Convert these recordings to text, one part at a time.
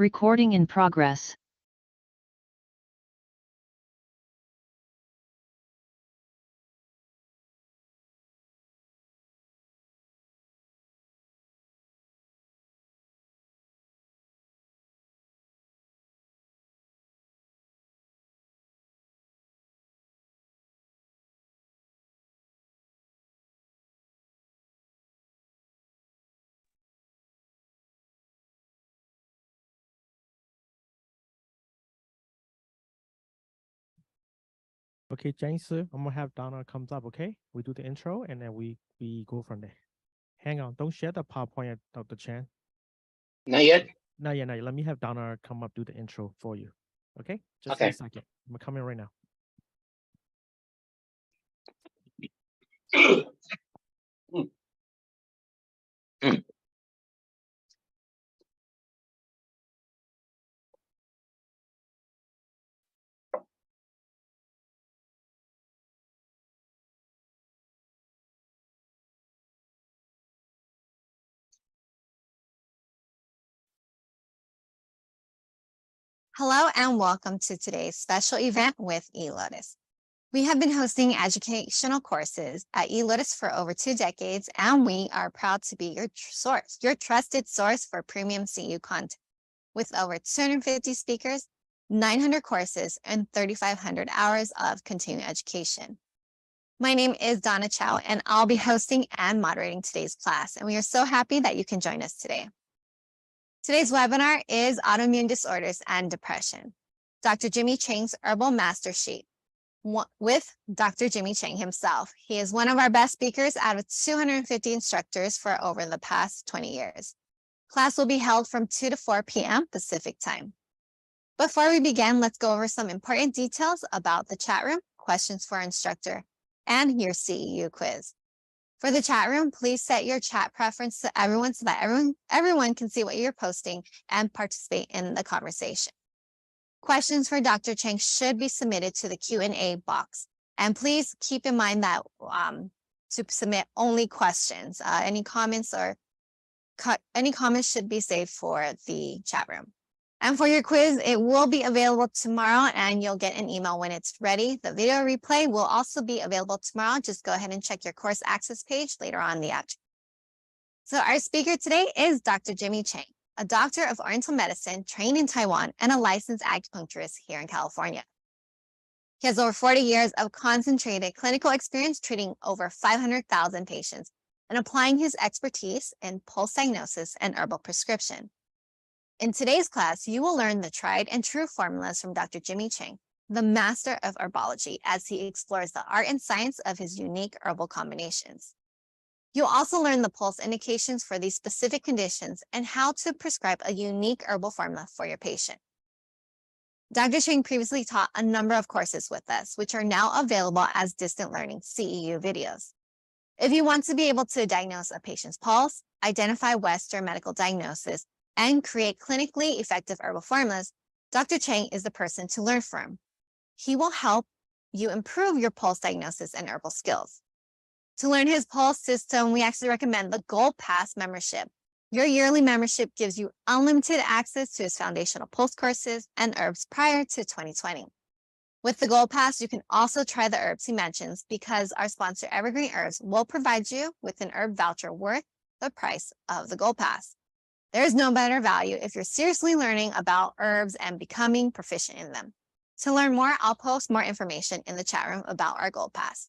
Recording in progress. Okay, Chang, sir, I'm gonna have Donna comes up. Okay, we do the intro and then we go from there. Hang on, don't share the PowerPoint, Dr. Chan. Not yet? Not yet, not yet. Let me have Donna come up do the intro for you. Okay, just Okay. a second. I'm coming right now. Hello and welcome to today's special event with eLotus. We have been hosting educational courses at eLotus for over 2 decades, and we are proud to be your source, your trusted source for premium CU content. With over 250 speakers, 900 courses, and 3,500 hours of continuing education. My name is Donna Chow, and I'll be hosting and moderating today's class, and we are so happy that you can join us today. Today's webinar is Autoimmune Disorders and Depression, Dr. Jimmy Chang's Herbal Master Sheet, with Dr. Jimmy Chang himself. He is one of our best speakers out of 250 instructors for over the past 20 years. Class will be held from 2 to 4 p.m. Pacific time. Before we begin, let's go over some important details about the chat room, questions for our instructor, and your CEU quiz. For the chat room, please set your chat preference to everyone so that everyone can see what you're posting and participate in the conversation. Questions for Dr. Chang should be submitted to the Q&A box. And please keep in mind that to submit only questions. Any comments should be saved for the chat room. And for your quiz, it will be available tomorrow and you'll get an email when it's ready. The video replay will also be available tomorrow. Just go ahead and check your course access page later on in the afternoon. So our speaker today is Dr. Jimmy Chang, a doctor of Oriental medicine trained in Taiwan and a licensed acupuncturist here in California. He has over 40 years of concentrated clinical experience treating over 500,000 patients and applying his expertise in pulse diagnosis and herbal prescription. In today's class, you will learn the tried and true formulas from Dr. Jimmy Chang, the master of herbology, as he explores the art and science of his unique herbal combinations. You'll also learn the pulse indications for these specific conditions and how to prescribe a unique herbal formula for your patient. Dr. Chang previously taught a number of courses with us, which are now available as distant learning CEU videos. If you want to be able to diagnose a patient's pulse, identify Western medical diagnosis, and create clinically effective herbal formulas, Dr. Chang is the person to learn from. He will help you improve your pulse diagnosis and herbal skills. To learn his pulse system, we actually recommend the Gold Pass membership. Your yearly membership gives you unlimited access to his foundational pulse courses and herbs prior to 2020. With the Gold Pass, you can also try the herbs he mentions because our sponsor Evergreen Herbs will provide you with an herb voucher worth the price of the Gold Pass. There is no better value if you're seriously learning about herbs and becoming proficient in them. To learn more, I'll post more information in the chat room about our Gold Pass.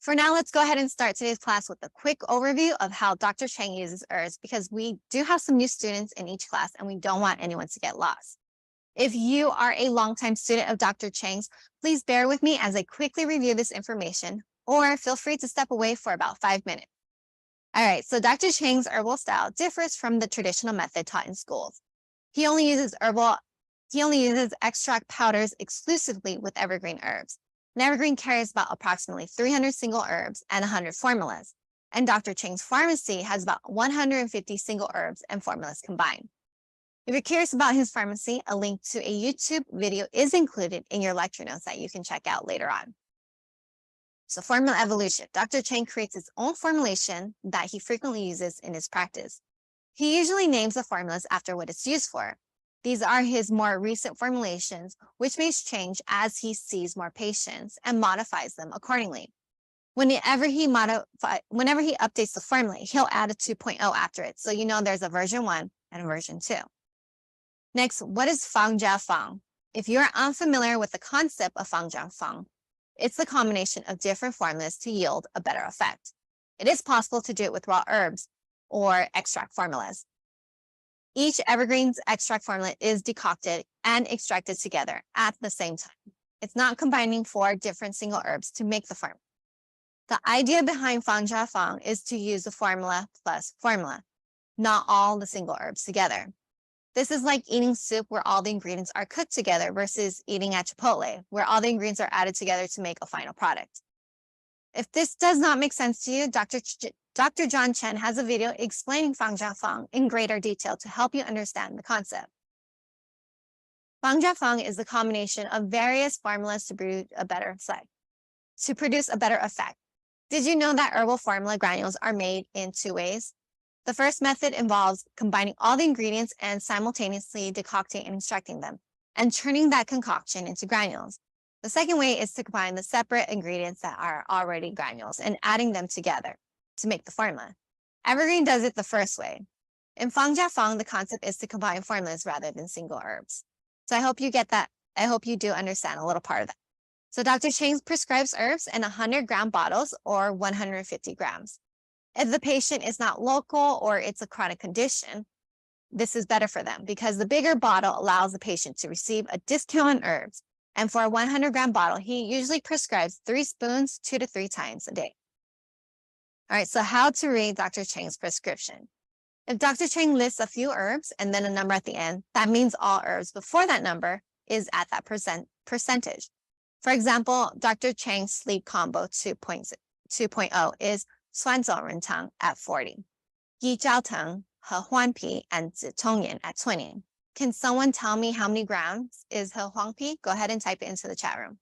For now, let's go ahead and start today's class with a quick overview of how Dr. Chang uses herbs because we do have some new students in each class and we don't want anyone to get lost. If you are a longtime student of Dr. Chang's, please bear with me as I quickly review this information, or feel free to step away for about 5 minutes. All right, so Dr. Chang's herbal style differs from the traditional method taught in schools. He only uses extract powders exclusively with evergreen herbs. And evergreen carries about approximately 300 single herbs and 100 formulas. And Dr. Chang's pharmacy has about 150 single herbs and formulas combined. If you're curious about his pharmacy, a link to a YouTube video is included in your lecture notes that you can check out later on. So formula evolution. Dr. Chang creates his own formulation that he frequently uses in his practice. He usually names the formulas after what it's used for. These are his more recent formulations, which may change as he sees more patients and modifies them accordingly. Whenever he updates the formula, he'll add a 2.0 after it. So you know there's a version 1 and a version 2. Next, what is Fang Jia Fang? If you're unfamiliar with the concept of Fang Jia Fang, it's the combination of different formulas to yield a better effect. It is possible to do it with raw herbs or extract formulas. Each evergreen's extract formula is decocted and extracted together at the same time. It's not combining 4 different single herbs to make the formula. The idea behind Fang Jia Fang is to use the formula plus formula, not all the single herbs together. This is like eating soup where all the ingredients are cooked together versus eating at Chipotle, where all the ingredients are added together to make a final product. If this does not make sense to you, Dr. John Chen has a video explaining Fang Jia Fang in greater detail to help you understand the concept. Fang Jia Fang is the combination of various formulas to produce a better effect. Did you know that herbal formula granules are made in 2 ways? The first method involves combining all the ingredients and simultaneously decocting and extracting them, and turning that concoction into granules. The second way is to combine the separate ingredients that are already granules and adding them together to make the formula. Evergreen does it the first way. In Fang Jia Fang, the concept is to combine formulas rather than single herbs. So I hope you get that. I hope you do understand a little part of that. So Dr. Chang prescribes herbs in 100-gram bottles or 150 grams. If the patient is not local or it's a chronic condition, this is better for them because the bigger bottle allows the patient to receive a discount on herbs. And for a 100-gram bottle, he usually prescribes 3 spoons 2 to 3 times a day. All right, so how to read Dr. Chang's prescription. If Dr. Chang lists a few herbs and then a number at the end, that means all herbs before that number is at that percentage. For example, Dr. Chang's sleep combo 2.0 is 酸枣仁汤 at 40, 益焦藤和黄皮 and 止痛饮 at 20. Can someone tell me how many grams is 和黄皮? Go ahead and type it into the chat room.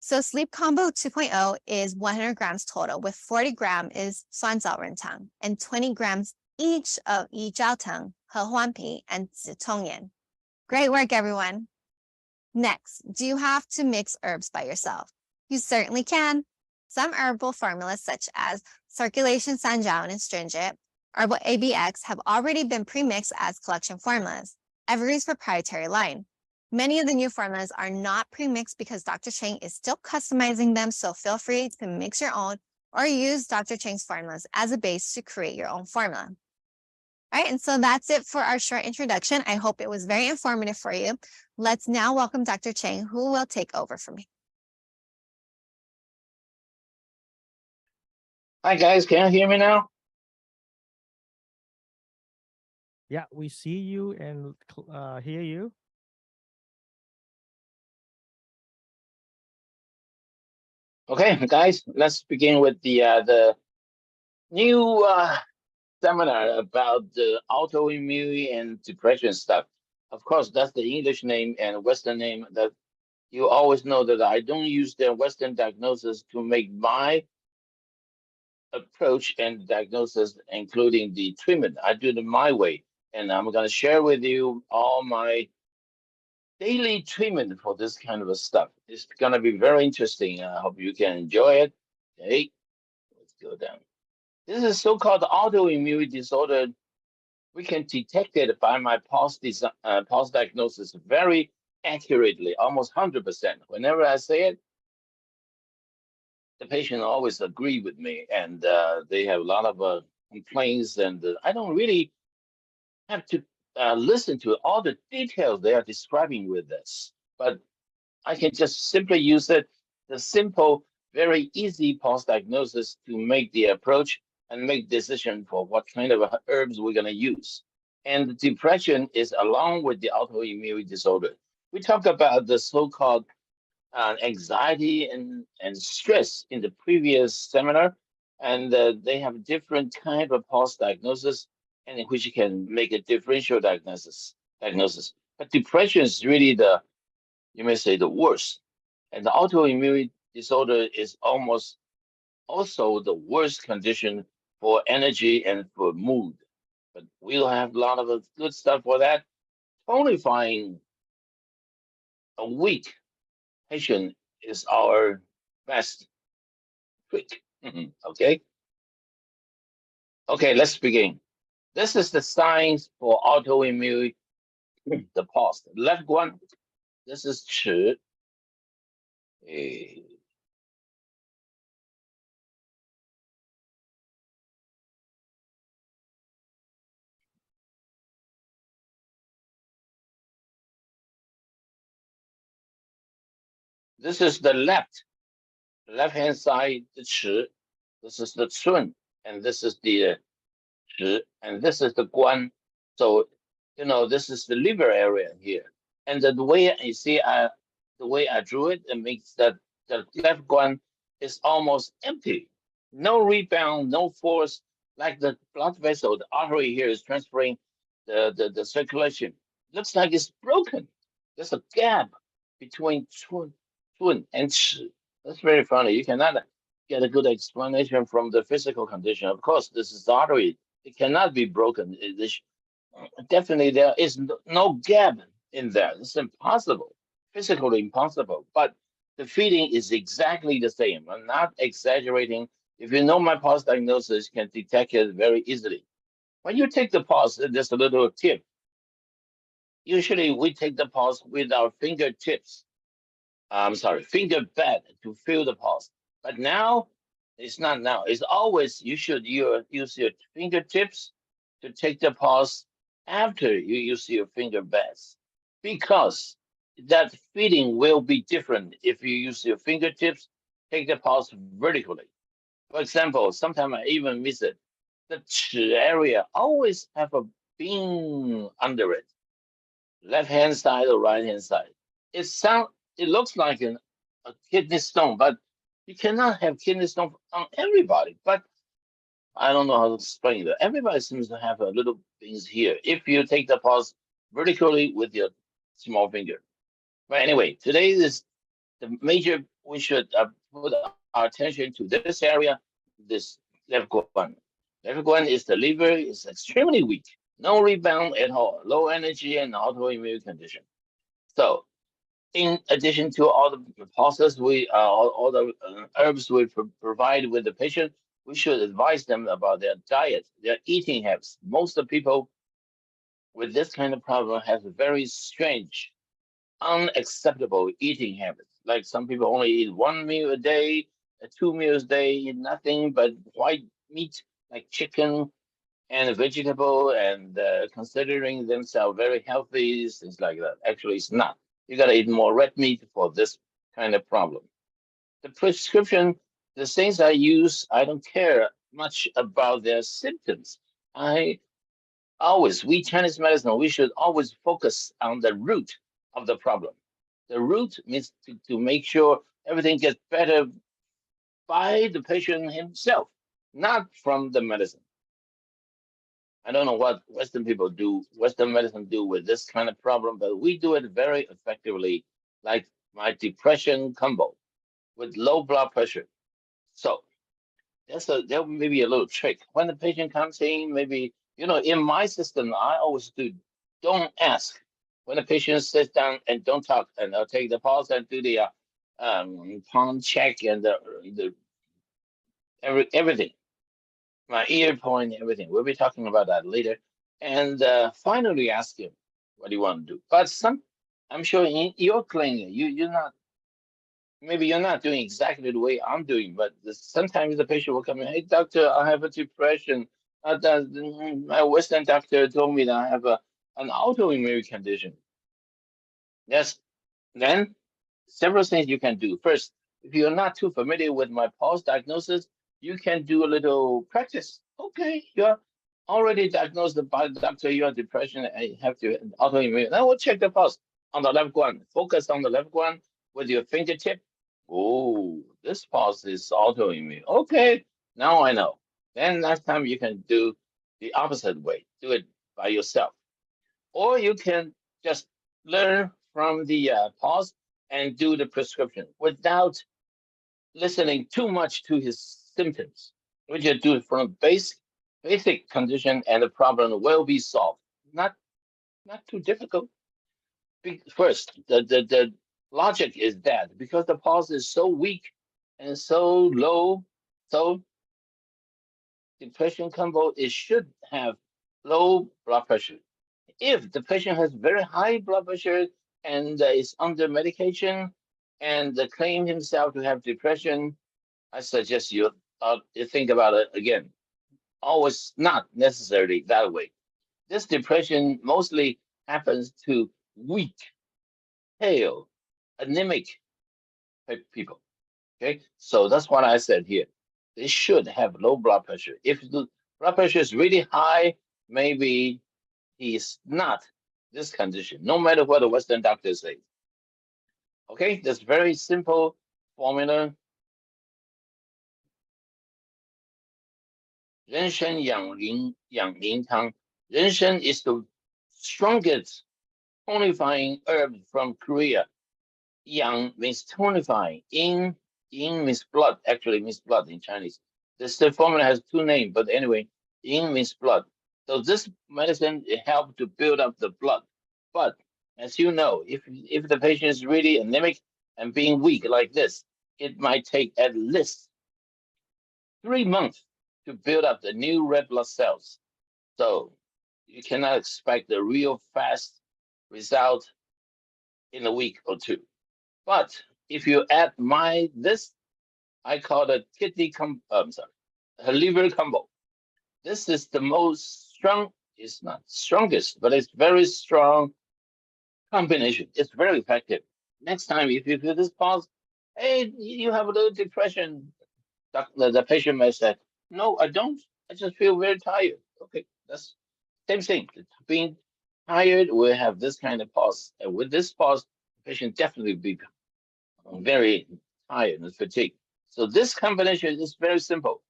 So sleep combo 2.0 is 100 grams total, with 40 grams is 酸枣仁汤 and 20 grams each of 益焦藤和黄皮 and 止痛饮. Great work, everyone. Next, do you have to mix herbs by yourself? You certainly can. Some herbal formulas such as circulation sanjiao and astringent, herbal ABX have already been pre-mixed as collection formulas, Evergreen's proprietary line. Many of the new formulas are not pre-mixed because Dr. Chang is still customizing them, so feel free to mix your own or use Dr. Chang's formulas as a base to create your own formula. All right, and so that's it for our short introduction. I hope it was very informative for you. Let's now welcome Dr. Chang, who will take over from me. Hi guys, can you hear me now? Yeah, we see you and hear you. Okay, guys, let's begin with the new seminar about the autoimmune and depression stuff. Of course, that's the English name and Western name that you always know that I don't use the Western diagnosis to make my approach and diagnosis, including the treatment. I do it my way, and I'm going to share with you all my daily treatment for this kind of stuff. It's going to be very interesting. I hope you can enjoy it. Okay, let's go down. This is so-called autoimmune disorder. We can detect it by my pulse diagnosis very accurately, almost 100%. Whenever I say it, the patient always agree with me, and they have a lot of complaints, and I don't really have to listen to all the details they are describing with this, but I can just simply use it, the simple, very easy pulse diagnosis to make the approach and make decision for what kind of herbs we're going to use. And the depression is along with the autoimmune disorder. We talk about the so-called anxiety and stress in the previous seminar, and they have different kind of pulse diagnosis, and in which you can make a differential diagnosis. But depression is really you may say, the worst. And the autoimmune disorder is almost also the worst condition for energy and for mood. But we'll have a lot of good stuff for that. Tonifying a weak patient is our best trick. Okay. Okay, let's begin. This is the signs for autoimmune, the pause. The left one, this is 齿. This is the left-hand side, the 齿. This is the 寸, and this is the 齿, and this is the 关. So, this is the liver area here. And the way you see, the way I drew it, it makes that the left 关 is almost empty. No rebound, no force, like the blood vessel, the artery here is transferring the circulation. Looks like it's broken. There's a gap between 寸and 齿. That's very funny. You cannot get a good explanation from the physical condition. Of course, this is the artery. It cannot be broken. Definitely, there is no gap in there. It's impossible, physically impossible. But the feeling is exactly the same. I'm not exaggerating. If you know my pulse diagnosis, you can detect it very easily. When you take the pulse, there's a little tip. Usually, we take the pulse with our fingertips. Finger bed to feel the pulse. But now, it's not now. It's always you should use your fingertips to take the pulse after you use your finger beds, because that feeling will be different if you use your fingertips, take the pulse vertically. For example, sometimes I even miss it. The 齿 area always have a beam under it, left-hand side or right-hand side. It looks like a kidney stone, but you cannot have kidney stone on everybody. But I don't know how to explain that. Everybody seems to have a little things here if you take the pulse vertically with your small finger. But anyway, today is the major. We should put our attention to this area, this left one. Left one is the liver is extremely weak, no rebound at all, low energy and autoimmune condition. So, in addition to all the pulses all the herbs we provide with the patient, we should advise them about their diet, their eating habits. Most of the people with this kind of problem have a very strange, unacceptable eating habits. Like some people only eat 1 meal a day, 2 meals a day, eat nothing but white meat like chicken and vegetable, and considering themselves very healthy, things like that. Actually, it's not. You gotta eat more red meat for this kind of problem. The prescription, the things I use, I don't care much about their symptoms. We Chinese medicine, we should always focus on the root of the problem. The root means to make sure everything gets better by the patient himself, not from the medicine. I don't know what Western medicine do with this kind of problem, but we do it very effectively, like my depression combo with low blood pressure. So there may be a little trick. When the patient comes in, maybe, in my system, I always do, don't ask. When the patient sits down and don't talk, and I'll take the pulse and do the palm check and everything. My ear point, everything. We'll be talking about that later. And finally ask him, what do you want to do? But I'm sure in your clinic, maybe you're not doing exactly the way I'm doing, but sometimes the patient will come in, hey, doctor, I have a depression. My Western doctor told me that I have an autoimmune condition. Yes, then several things you can do. First, if you're not too familiar with my pulse diagnosis, you can do a little practice. Okay, you're already diagnosed by the doctor, you have depression and have to autoimmune. Now we'll check the pulse on the left one. Focus on the left one with your fingertip. Oh, this pulse is autoimmune. Okay, now I know. Then next time you can do the opposite way. Do it by yourself. Or you can just learn from the pulse and do the prescription without listening too much to his symptoms. We just do it from basic condition, and the problem will be solved. Not too difficult. First, the logic is that because the pulse is so weak and so low, so depression combo, it should have low blood pressure. If the patient has very high blood pressure and is under medication and claim himself to have depression, I suggest you think about it again. Always not necessarily that way. This depression mostly happens to weak, pale, anemic people. Okay, so that's what I said here. They should have low blood pressure. If the blood pressure is really high, maybe he's not this condition, no matter what the Western doctors say. Okay, that's very simple formula. 人参养灵汤. 人参 is the strongest tonifying herb from Korea. Yang means tonifying. Yin means blood. Actually means blood in Chinese. This formula has two names, but anyway, yin means blood. So this medicine, it helps to build up the blood. But as you know, if the patient is really anemic and being weak like this, it might take at least 3 months to build up the new red blood cells. So you cannot expect the real fast result in a week or two. But if you add this, I call it liver combo. This is the most strong, it's not strongest, but it's very strong combination. It's very effective. Next time, if you feel this pulse, hey, you have a little depression, the patient may say, no, I don't. I just feel very tired. Okay, that's same thing. Being tired will have this kind of pulse. And with this pulse, the patient definitely be very tired and fatigued. So this combination is very simple.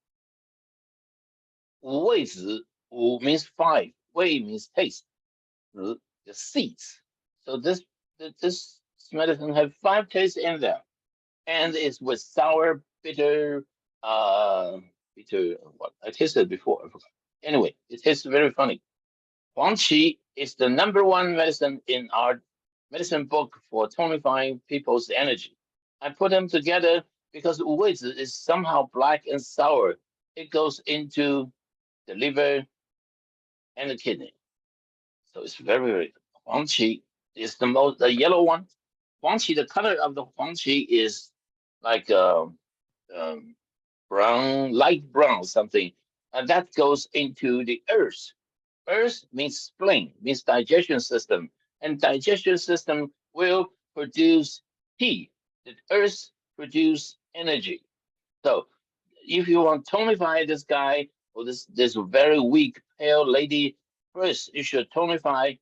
五味子, 五 means 5, 味 means taste, the seeds. So this medicine has 5 tastes in there, and it's with sour, bitter, what I tasted before. I forgot. Anyway, it tastes very funny. Huangqi is the #1 medicine in our medicine book for tonifying people's energy. I put them together because wuizi is somehow black and sour. It goes into the liver and the kidney. So it's very, very good. Huangqi is the yellow one. Huangqi, the color of the Huangqi is like brown, light brown something. And that goes into the earth. Earth means spleen, means digestion system. And digestion system will produce heat. The earth produce energy. So if you want to tonify this guy or this very weak, pale lady, first you should tonify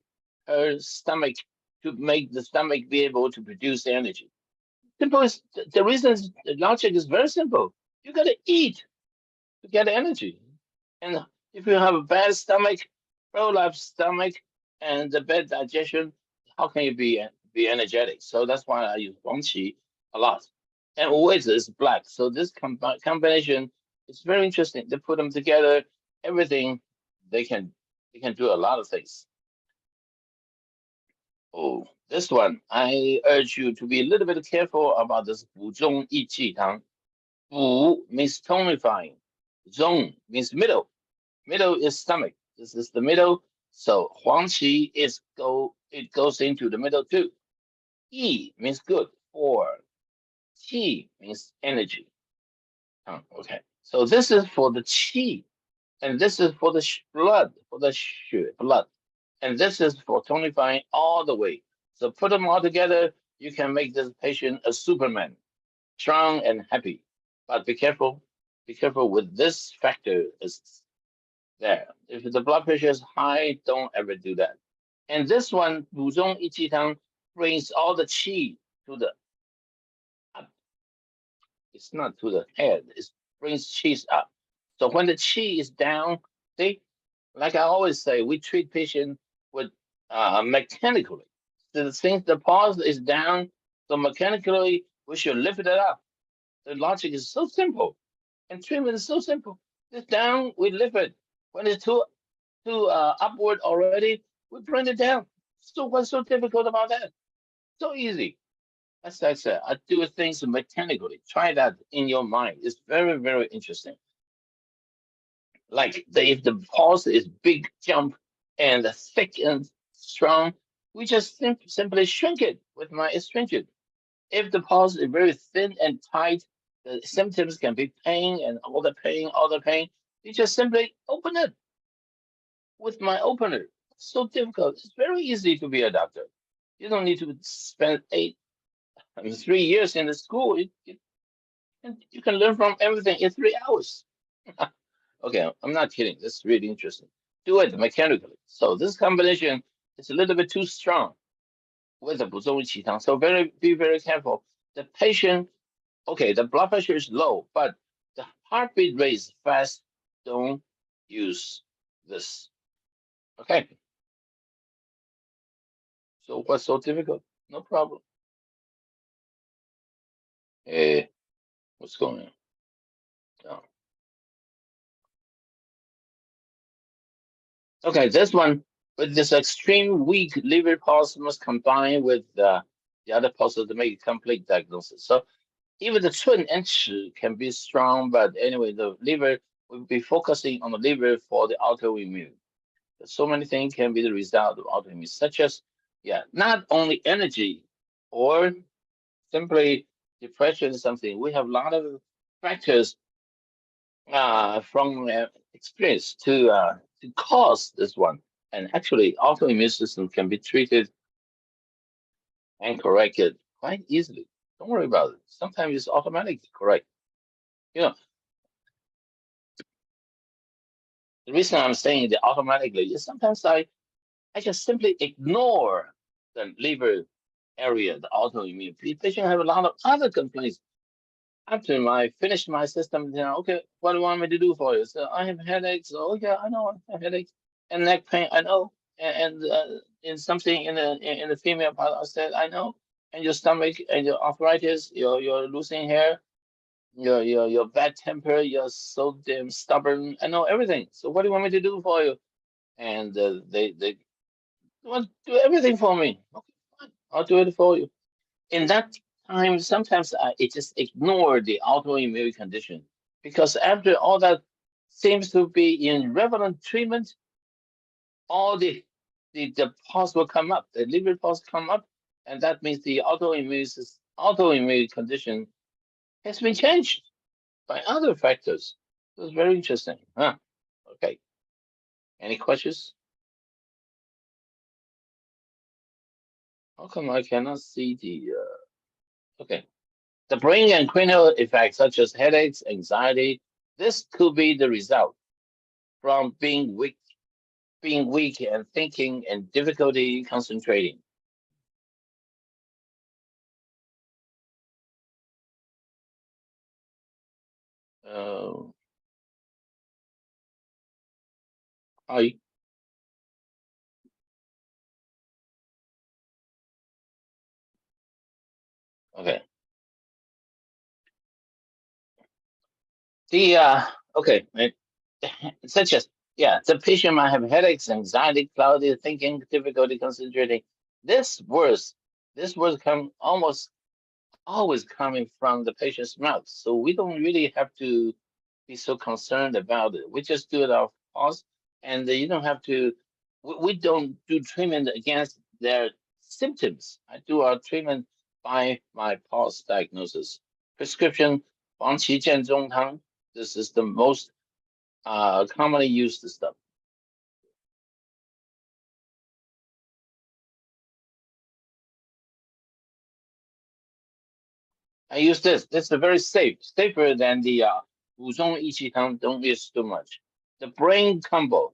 her stomach to make the stomach be able to produce energy. Simple is the reason. The logic is very simple. You gotta eat to get energy, and if you have a bad stomach, prolapsed stomach, and the bad digestion, how can you be energetic? So that's why I use Huangqi a lot. And always is black. So this combination is very interesting. They put them together, everything they can do a lot of things. Oh, this one, I urge you to be a little bit careful about this 补中益气汤. 补 means tonifying. 中 means middle. Middle is stomach. This is the middle. So Huangqi it goes into the middle too. Yi means good. qi means energy. Okay. So this is for the qi, and this is for the blood, blood. And this is for tonifying all the way. So put them all together, you can make this patient a Superman, strong and happy. But be careful with this factor is there. If the blood pressure is high, don't ever do that. And this one, 补中益气汤, brings all the qi to the up. It's not to the head, it brings qi up. So when the qi is down, see, like I always say, we treat patients with mechanically. So since the pulse is down, so mechanically we should lift it up. The logic is so simple, and treatment is so simple. This down, we lift it. When it's too upward already, we bring it down. So what's so difficult about that? So easy. As I said, I do things mechanically. Try that in your mind. It's very, very interesting. Like if the pulse is big jump and thick and strong, we just simply shrink it with my astringent. If the pulse is very thin and tight, the symptoms can be pain and all the pain, all the pain. You just simply open it with my opener. It's so difficult. It's very easy to be a doctor. You don't need to spend 3 years in the school. You can learn from everything in 3 hours. Okay, I'm not kidding. This is really interesting. Do it mechanically. So this combination is a little bit too strong with the 补中益汤. So be very careful. The patient, okay, the blood pressure is low, but the heartbeat rate is fast. Don't use this. Okay. So what's so difficult? No problem. What's going on? No. Okay, this one with this extreme weak liver pulse must combine with the other pulses to make a complete diagnosis. So even the 寸 and 尺 can be strong, but anyway, the liver will be focusing on the liver for the autoimmune. So many things can be the result of autoimmune, such as, not only energy or simply depression, something. We have a lot of factors from experience to cause this one. And actually, autoimmune system can be treated and corrected quite easily. Don't worry about it. Sometimes it's automatically correct. You know, the reason I'm saying that automatically is sometimes I just simply ignore the liver area, the autoimmune. Patient have a lot of other complaints. After I finish my system, okay, what do you want me to do for you? So I have headaches. Oh yeah, I know I have headaches and neck pain. I know, and in something in the female part, I said I know, and your stomach and your arthritis, you're losing hair, your bad temper, you're so damn stubborn. I know everything. So what do you want me to do for you? And they want to do everything for me. Okay, fine, I'll do it for you. In that time, sometimes I just ignore the autoimmune condition because after all that seems to be in relevant treatment, all the pulse will come up, the liver pulse come up, and that means the autoimmune condition has been changed by other factors. It's very interesting, huh? Okay. Any questions? How come I cannot see the? Okay. The brain and cranial effects, such as headaches, anxiety, this could be the result from being weak and thinking and difficulty concentrating. Hi. Okay. Okay, such as the patient might have headaches, anxiety, cloudy thinking, difficulty concentrating. This words come almost always coming from the patient's mouth, so we don't really have to be so concerned about it. We just do it our pulse, and you don't have to. We don't do treatment against their symptoms. I do our treatment by my pulse diagnosis. Prescription 黄芪健中汤. This is the most commonly used stuff. I use this. This is very safer than the 补中益气汤. Don't use too much. The brain combo.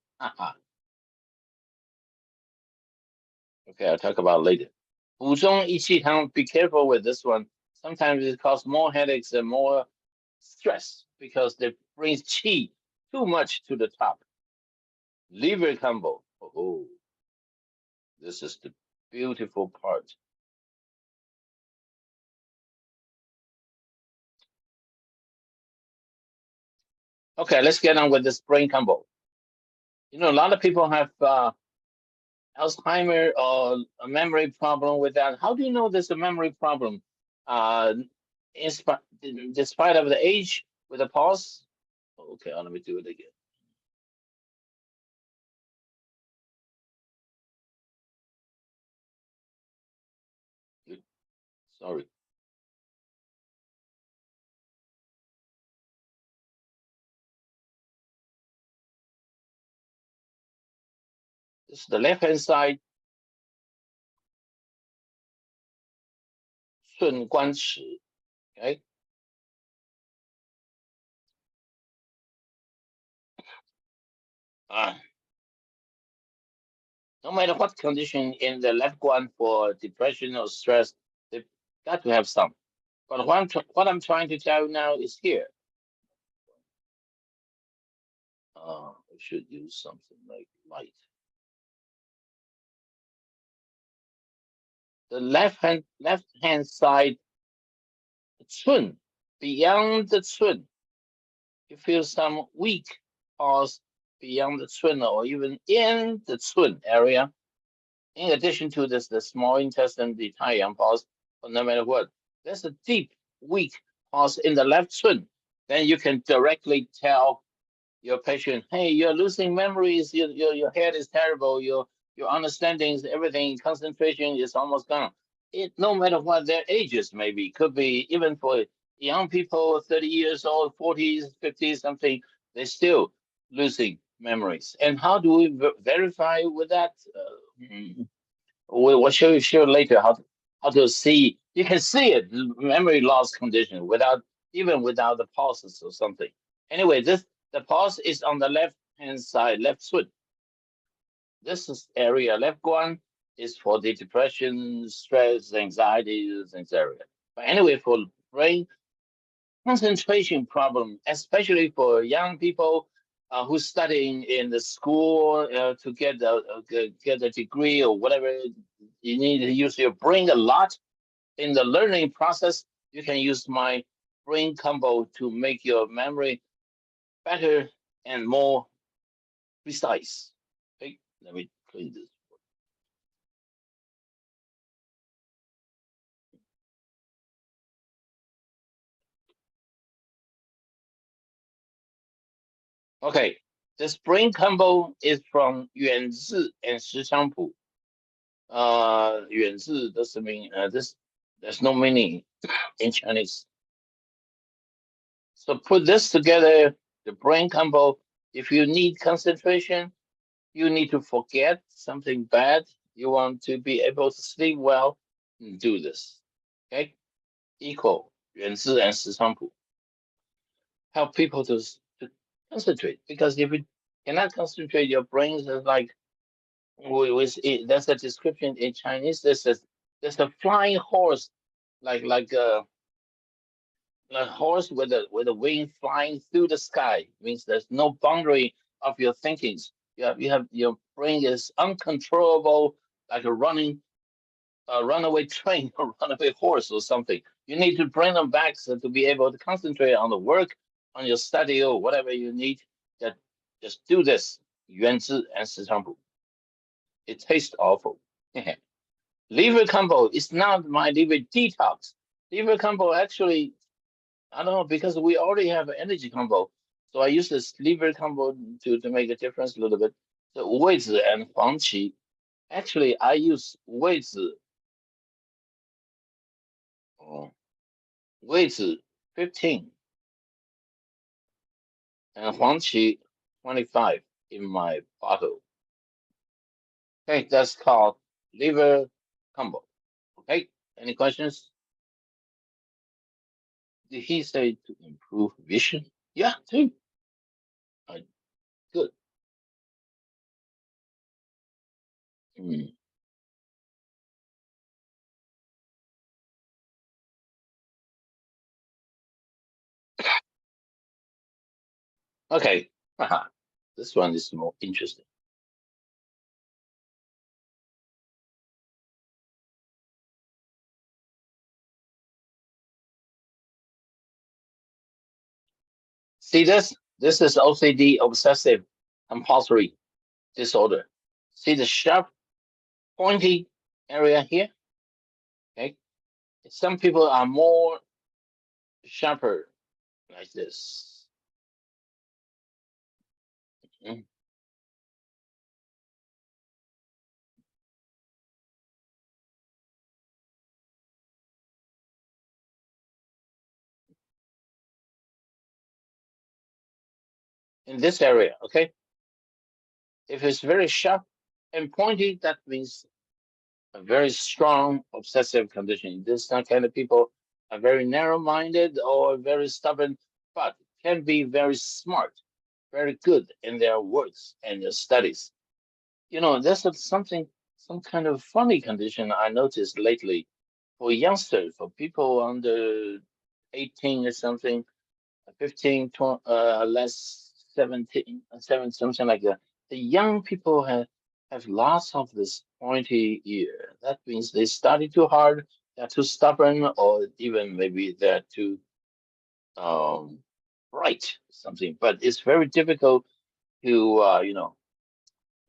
Okay, I'll talk about later. 补中益气汤. Be careful with this one. Sometimes it causes more headaches and more stress because they bring qi too much to the top. Liver combo. Oh, this is the beautiful part. Okay, let's get on with this brain combo. You know, a lot of people have Alzheimer or a memory problem with that. How do you know there's a memory problem? Despite of the age with a pause. Okay, let me do it again. Sorry. This is the left-hand side. 顺观齿, okay? No matter what condition in the left one for depression or stress, they've got to have some. But what I'm trying to tell you now is here. I should use something like light. The left hand side, the cun, beyond the cun, you feel some weak pulse beyond the cun or even in the cun area. In addition to this, the small intestine, the taiyang pulse, but no matter what, there's a deep, weak pulse in the left cun. Then you can directly tell your patient, hey, you're losing memories, your head is terrible, your understandings, everything, concentration is almost gone. No matter what their ages maybe, could be even for young people, 30 years old, 40s, 50s, something, they're still losing memories. And how do we verify with that? We'll show you later how to see. You can see it, memory loss condition, without the pulses or something. Anyway, the pulse is on the left hand side, left foot. This is area left one is for the depression, stress, anxiety, things area. But anyway, for brain concentration problem, especially for young people who's studying in the school to get a degree or whatever, you need to use your brain a lot in the learning process. You can use my brain combo to make your memory better and more precise. Okay, let me clean this. Okay, this brain combo is from 远志 and 石菖蒲. 远志 doesn't mean there's no meaning in Chinese. So put this together, the brain combo. If you need concentration, you need to forget something bad, you want to be able to sleep well, do this. Okay, equal 远志 and 石菖蒲. Help people to concentrate, because if you cannot concentrate, your brain is like there's a description in Chinese. There's a flying horse, like a horse with a wing flying through the sky. Means there's no boundary of your thinkings. You have your brain is uncontrollable, like a runaway train or runaway horse or something. You need to bring them back so to be able to concentrate on the work, on your study or whatever you need. That just do this. 原汁 and 石菖蒲. It tastes awful. Liver combo is not my liver detox. Liver combo actually, I don't know, because we already have an energy combo. So I use this liver combo to make a difference a little bit. The 位子 and 黄芪. Actually, I use 位子 15 and 黄芪 25 in my bottle. Okay, that's called liver combo. Okay, any questions? Did he say to improve vision? Yeah, too. Good. Okay. This one is more interesting. See this? This is OCD, obsessive compulsory disorder. See the sharp, pointy area here? Okay. Some people are more sharper like this. Mhm. In this area, okay? If it's very sharp and pointy, that means a very strong obsessive condition. This kind of people are very narrow-minded or very stubborn, but can be very smart, very good in their works and their studies. You know, this is some kind of funny condition I noticed lately for youngsters, for people under 18 or something, 15, 20, less 17, 7, something like that. The young people have lots of this pointy ear. That means they study too hard, they're too stubborn, or even maybe they're too um, bright, something. But it's very difficult to,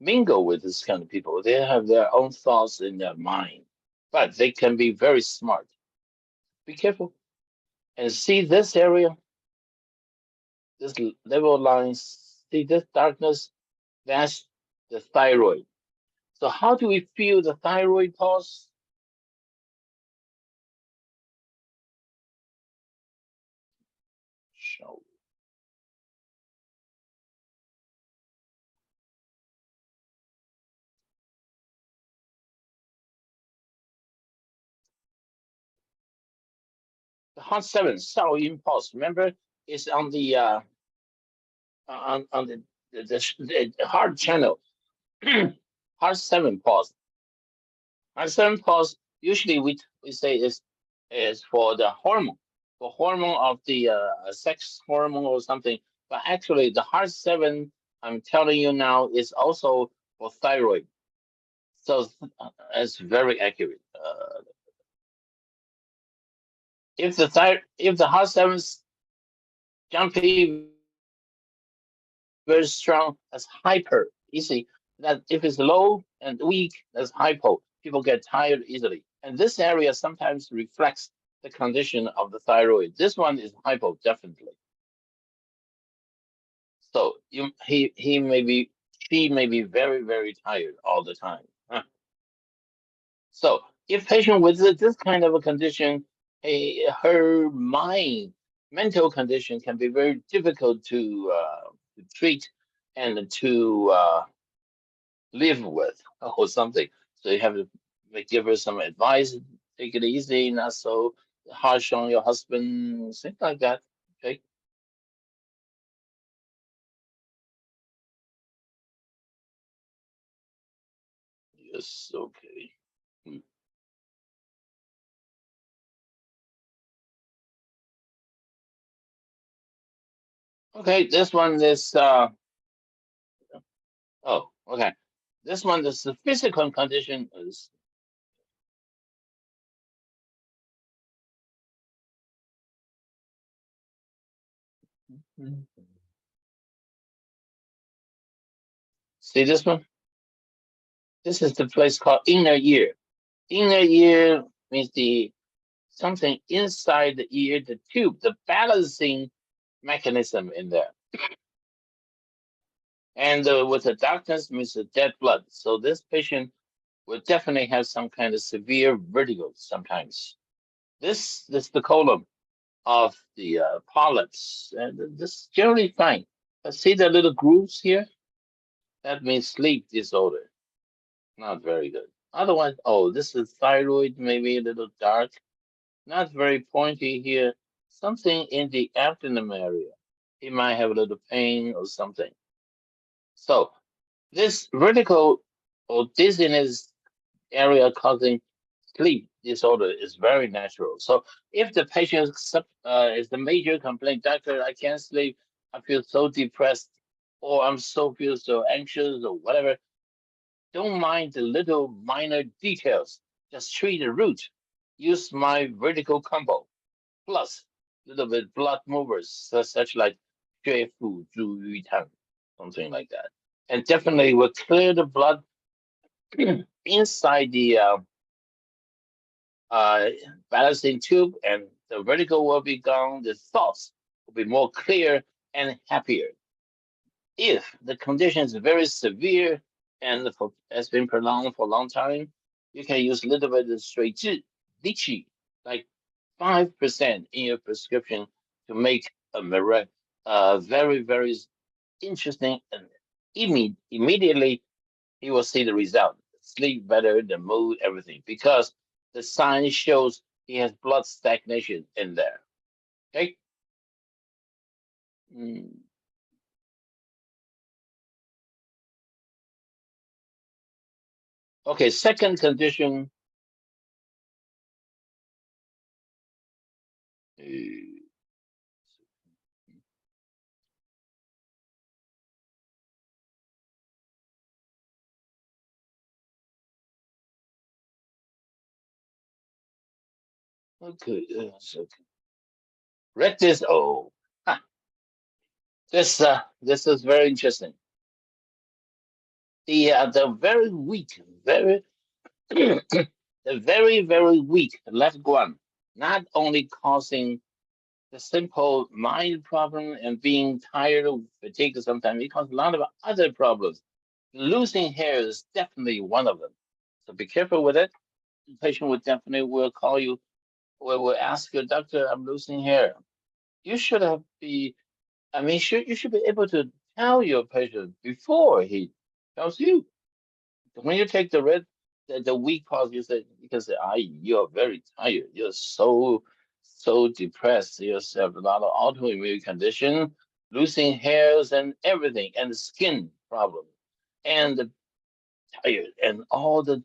mingle with this kind of people. They have their own thoughts in their mind, but they can be very smart. Be careful and see this area, this level lines, see this darkness, that's the thyroid. So how do we feel the thyroid pulse? Show. The heart 7 cell impulse, remember, is on the on the heart channel. Heart 7 pulse. Heart 7 pulse usually we say is for the hormone, for hormone of the sex hormone or something. But actually, the heart 7, I'm telling you now, is also for thyroid. So it's very accurate. If the heart 7's jumping very strong, that's hyper. You see that if it's low and weak, that's hypo. People get tired easily, and this area sometimes reflects the condition of the thyroid. This one is hypo, definitely. So he may be she may be very tired all the time. Huh? So if patient with this kind of a condition, her mental condition can be very difficult to treat and to live with or something. So you have to give her some advice, take it easy, not so harsh on your husband, things like that. Okay. Yes. Okay. Hmm. Okay. This one is oh, okay. This one is the physical condition is see this one? This is the place called inner ear. Inner ear means the something inside the ear, the tube, the balancing mechanism in there. And with the darkness means the dead blood. So this patient will definitely have some kind of severe vertigo sometimes. This is the column of the polyps, and this is generally fine. But see the little grooves here? That means sleep disorder. Not very good. Otherwise, oh, this is thyroid, maybe a little dark. Not very pointy here. Something in the abdomen area. He might have a little pain or something. So this vertigo or dizziness area causing sleep disorder is very natural. So if the patient is the major complaint, doctor, I can't sleep, I feel so depressed, or feel so anxious or whatever, don't mind the little minor details. Just treat the root. Use my vertical combo plus a little bit blood movers, such like 血府助于汤, something like that. And definitely will clear the blood inside the balancing tube, and the vertigo will be gone. The thoughts will be more clear and happier. If the condition is very severe and has been prolonged for a long time, you can use a little bit of 水蛭 lychee, like 5% in your prescription to make a very, very interesting, and immediately you will see the result. Sleep better, the mood, everything, because the sign shows he has blood stagnation in there. Okay. Okay, second condition. Okay, okay. Redness. Oh, this is very interesting. The very weak, the very weak left guan, not only causing the simple mind problem and being tired of fatigue sometimes, it causes a lot of other problems. Losing hair is definitely one of them. So be careful with it. The patient will definitely will call you or will ask your doctor, I'm losing hair. You should you should be able to tell your patient before he tells you. When you take the weak pause, you can say, you're very tired. You're so depressed. You have a lot of autoimmune condition, losing hairs and everything, and skin problem, and tired, and all the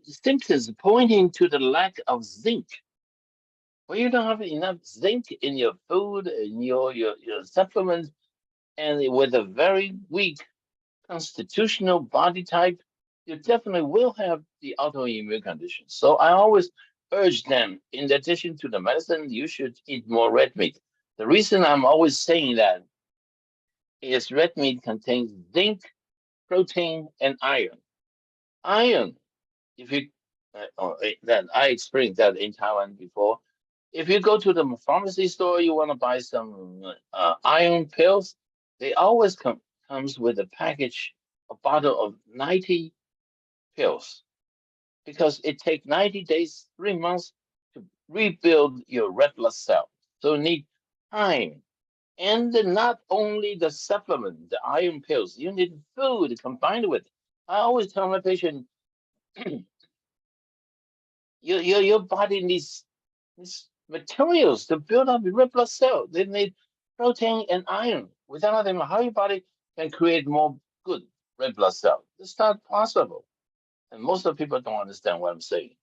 symptoms pointing to the lack of zinc. When you don't have enough zinc in your food, in your supplements, and with a very weak constitutional body type, you definitely will have the autoimmune condition. So I always urge them, in addition to the medicine, you should eat more red meat. The reason I'm always saying that is red meat contains zinc, protein, and iron. Iron, if you that I experienced that in Taiwan before. If you go to the pharmacy store, you want to buy some iron pills, they always comes with a package, a bottle of 90 pills, because it takes 90 days, 3 months to rebuild your red blood cell. So you need time. And not only the supplement, the iron pills, you need food combined with it. I always tell my patient, your body needs materials to build up your red blood cell. They need protein and iron. Without them, how your body can create more good red blood cell? It's not possible. And most of the people don't understand what I'm saying.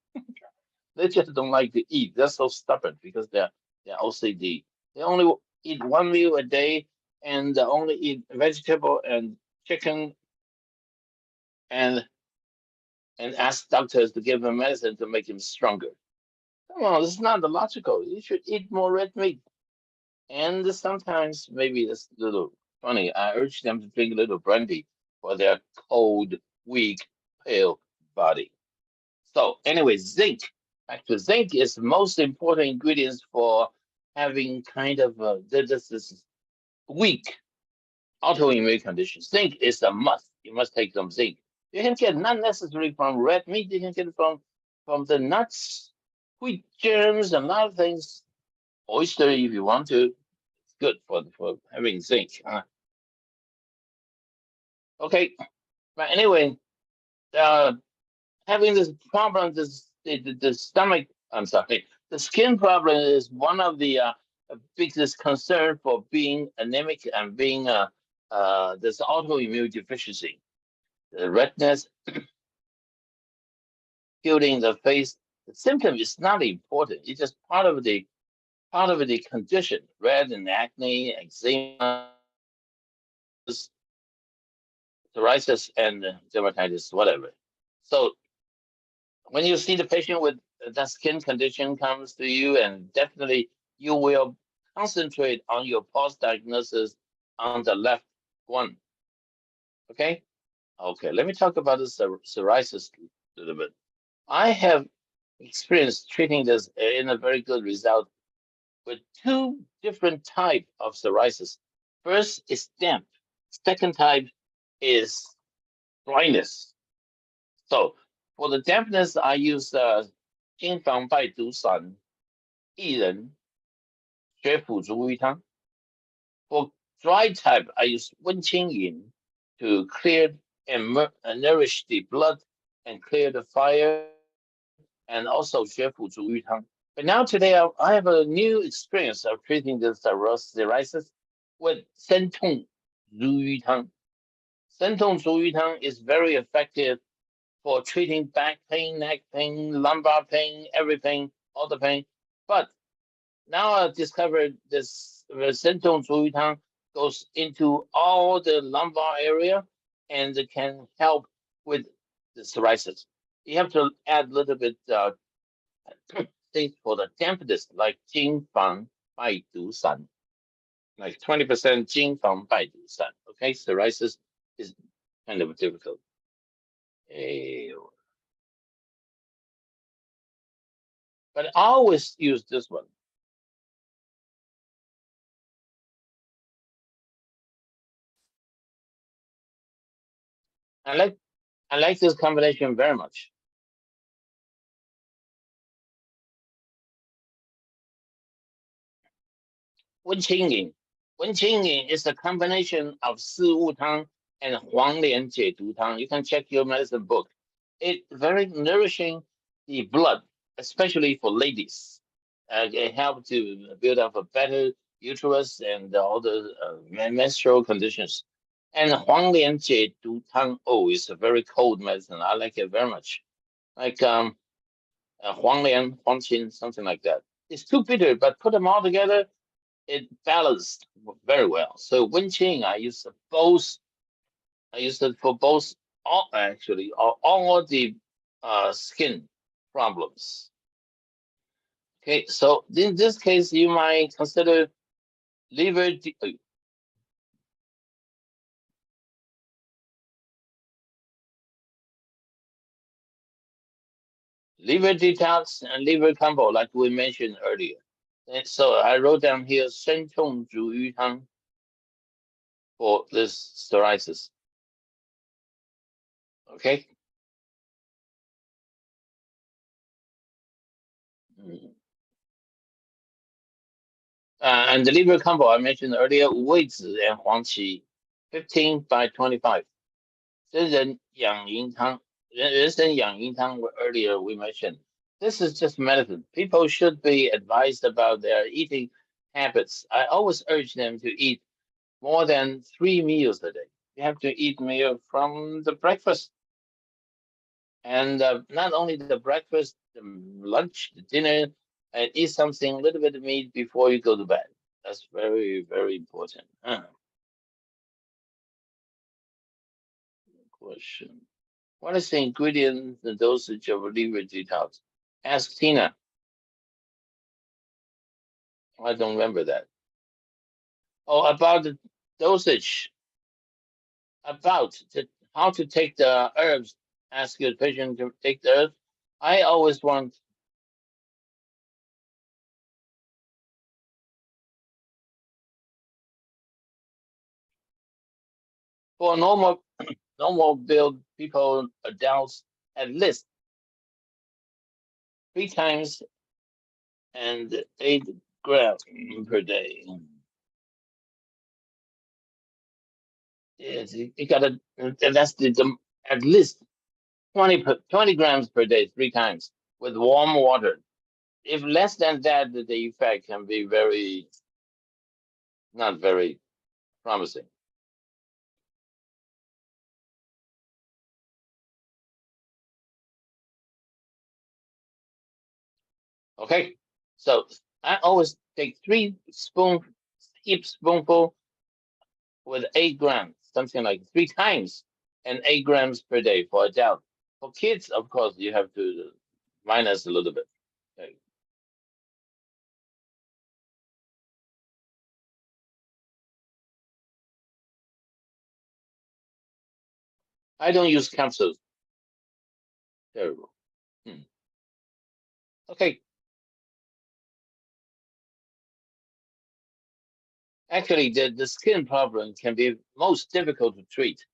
They just don't like to eat. They're so stubborn because they're OCD. They only eat one meal a day, and they only eat vegetable and chicken, and ask doctors to give them medicine to make him stronger. Come on, it's not logical. You should eat more red meat. And sometimes, maybe it's a little funny, I urge them to drink a little brandy for their cold, weak, pale body. So anyway, zinc. Back to zinc is the most important ingredients for having kind of this weak autoimmune condition. Zinc is a must. You must take some zinc. You can get not necessarily from red meat. You can get it from the nuts, wheat germs, and a lot of things. Oyster, if you want to, it's good for having zinc. Okay, but anyway, having this problem, the stomach. I'm sorry, the skin problem is one of the biggest concern for being anemic and being this autoimmune deficiency. The redness, peeling the face. The symptom is not important. It's just part of the condition. Red and acne, eczema, psoriasis, and dermatitis, whatever. So when you see the patient with that skin condition comes to you, and definitely you will concentrate on your pulse diagnosis on the left one. Okay? Okay, let me talk about the psoriasis a little bit. I have experienced treating this in a very good result with two different types of psoriasis. First is damp. Second type is dryness. So for the dampness, I use 金防败毒散、薏仁、血府逐瘀汤. For dry type, I use 温清饮 to clear and nourish the blood and clear the fire, and also 血府逐瘀汤. But now today, I have a new experience of treating this psoriasis with 生痛如瘀汤. 生痛如瘀汤 is very effective for treating back pain, neck pain, lumbar pain, everything, all the pain. But now I've discovered this Sentong Zhuyu Tang goes into all the lumbar area and it can help with the psoriasis. You have to add a little bit things for the dampness, like Jing Fang Bai Du San, like 20% Jing Fang Bai Du San. Okay, psoriasis is kind of difficult. But I always use this one. I like this combination very much. Wenqingyin. Wenqingyin is a combination of Si Wu Tang and Huang Lian Jie Du Tang. You can check your medicine book. It's very nourishing the blood, especially for ladies. It helps to build up a better uterus and all the menstrual conditions. And Huang Lian Jie Du Tang is a very cold medicine. I like it very much. Like Huang Lian, Huang Qin, something like that. It's too bitter, but put them all together, it balanced very well. So Wenqing, I use both. I use it for both. All the skin problems. Okay, so in this case, you might consider liver detox and liver combo, like we mentioned earlier. And so I wrote down here 生痛煮鱼汤 for this psoriasis. Okay. And the liver combo I mentioned earlier, 五味子 and 黄芪, 15 by 25. 人参养阴汤 earlier we mentioned. This is just medicine. People should be advised about their eating habits. I always urge them to eat more than 3 meals a day. You have to eat meal from the breakfast. And not only the breakfast, the lunch, the dinner, and eat something, a little bit of meat before you go to bed. That's very, very important. Question. What is the ingredient, the dosage of liver detox? Ask Tina. I don't remember that. Oh, about the dosage. About how to take the herbs. Ask your patient to take the herbs. I always want for normal build people, adults, at least 3 times and 8 grams per day. Yes, you gotta, that's at least 20 grams per day, 3 times with warm water. If less than that, the effect can be not very promising. Okay, so I always take 3 heap spoonful with 8 grams, something like 3 times and 8 grams per day for adult. For kids, of course, you have to minus a little bit. Okay. I don't use capsules. Terrible. Okay. Actually, the skin problem can be most difficult to treat.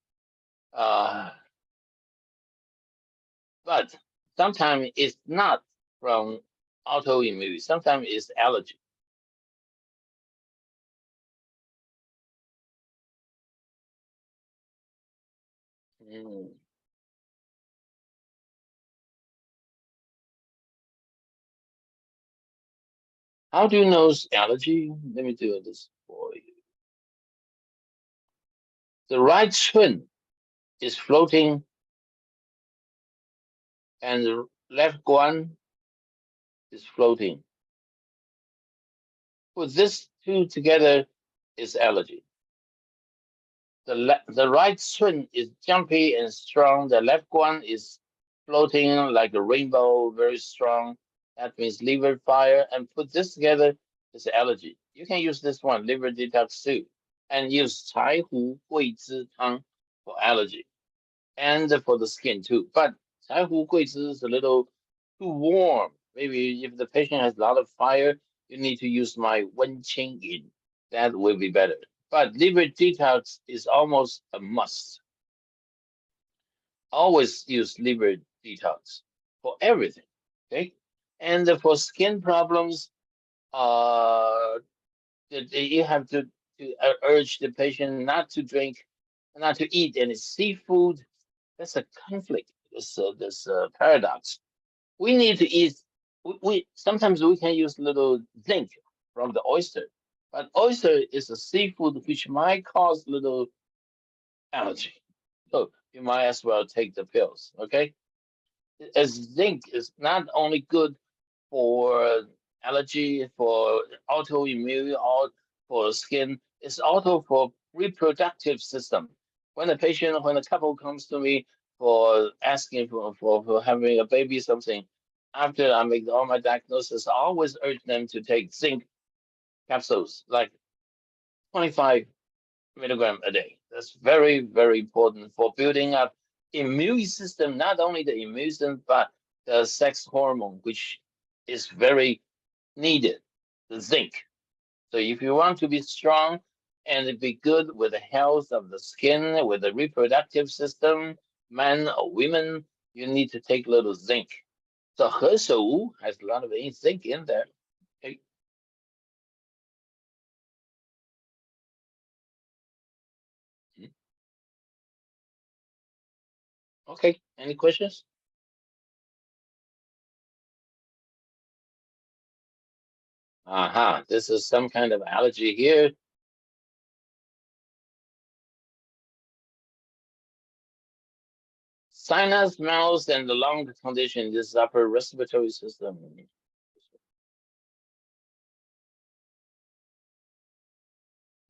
But sometimes it's not from autoimmune. Sometimes it's allergy. Mm. How do you know it's allergy? Let me do this for you. The right twin is floating, and the left one is floating. Put this two together is allergy. The right twin is jumpy and strong. The left one is floating like a rainbow, very strong. That means liver fire. And put this together is allergy. You can use this one, liver detox too, and use 柴胡桂枝汤 for allergy and for the skin too. But 柴胡桂枝 is a little too warm. Maybe if the patient has a lot of fire, you need to use my Wenqing Yin. That will be better. But liver detox is almost a must. Always use liver detox for everything. Okay. And for skin problems, you have to urge the patient not to drink, not to eat any seafood. That's a conflict. This paradox. We need to eat. We sometimes we can use little zinc from the oyster, but oyster is a seafood which might cause little allergy. So you might as well take the pills. Okay, as zinc is not only good for allergy, for autoimmune, or for skin, it's also for reproductive system. When when a couple comes to me for asking for having a baby, something, after I make all my diagnosis, I always urge them to take zinc capsules, like 25 milligram a day. That's very, very important for building up immune system, not only the immune system, but the sex hormone, which is very needed, the zinc. So if you want to be strong and be good with the health of the skin, with the reproductive system, men or women, you need to take a little zinc. So Herbal has a lot of zinc in there. Okay. Okay, any questions? Aha, this is some kind of allergy here. Sinus, mouth, and the lung condition, this upper respiratory system.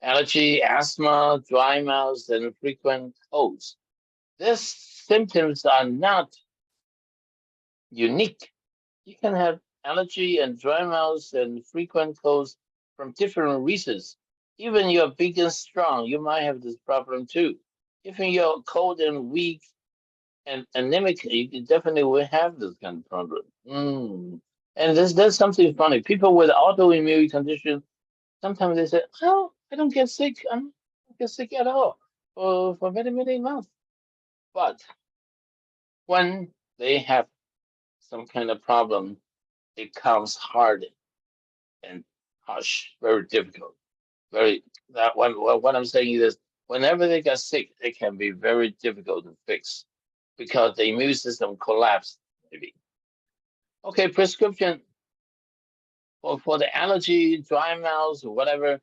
Allergy, asthma, dry mouth, and frequent colds. These symptoms are not unique. You can have allergy and dry mouth and frequent colds from different reasons. Even you're big and strong, you might have this problem too. Even you're cold and weak and anemic, you definitely will have this kind of problem. And there's something funny. People with autoimmune condition, sometimes they say, "Oh, I don't get sick. I don't get sick at all for many, many months." But when they have some kind of problem, it comes hard and harsh, very difficult. Very that one. What I'm saying is, whenever they get sick, it can be very difficult to fix because the immune system collapsed. Maybe. Okay, prescription for the allergy, dry mouth, whatever.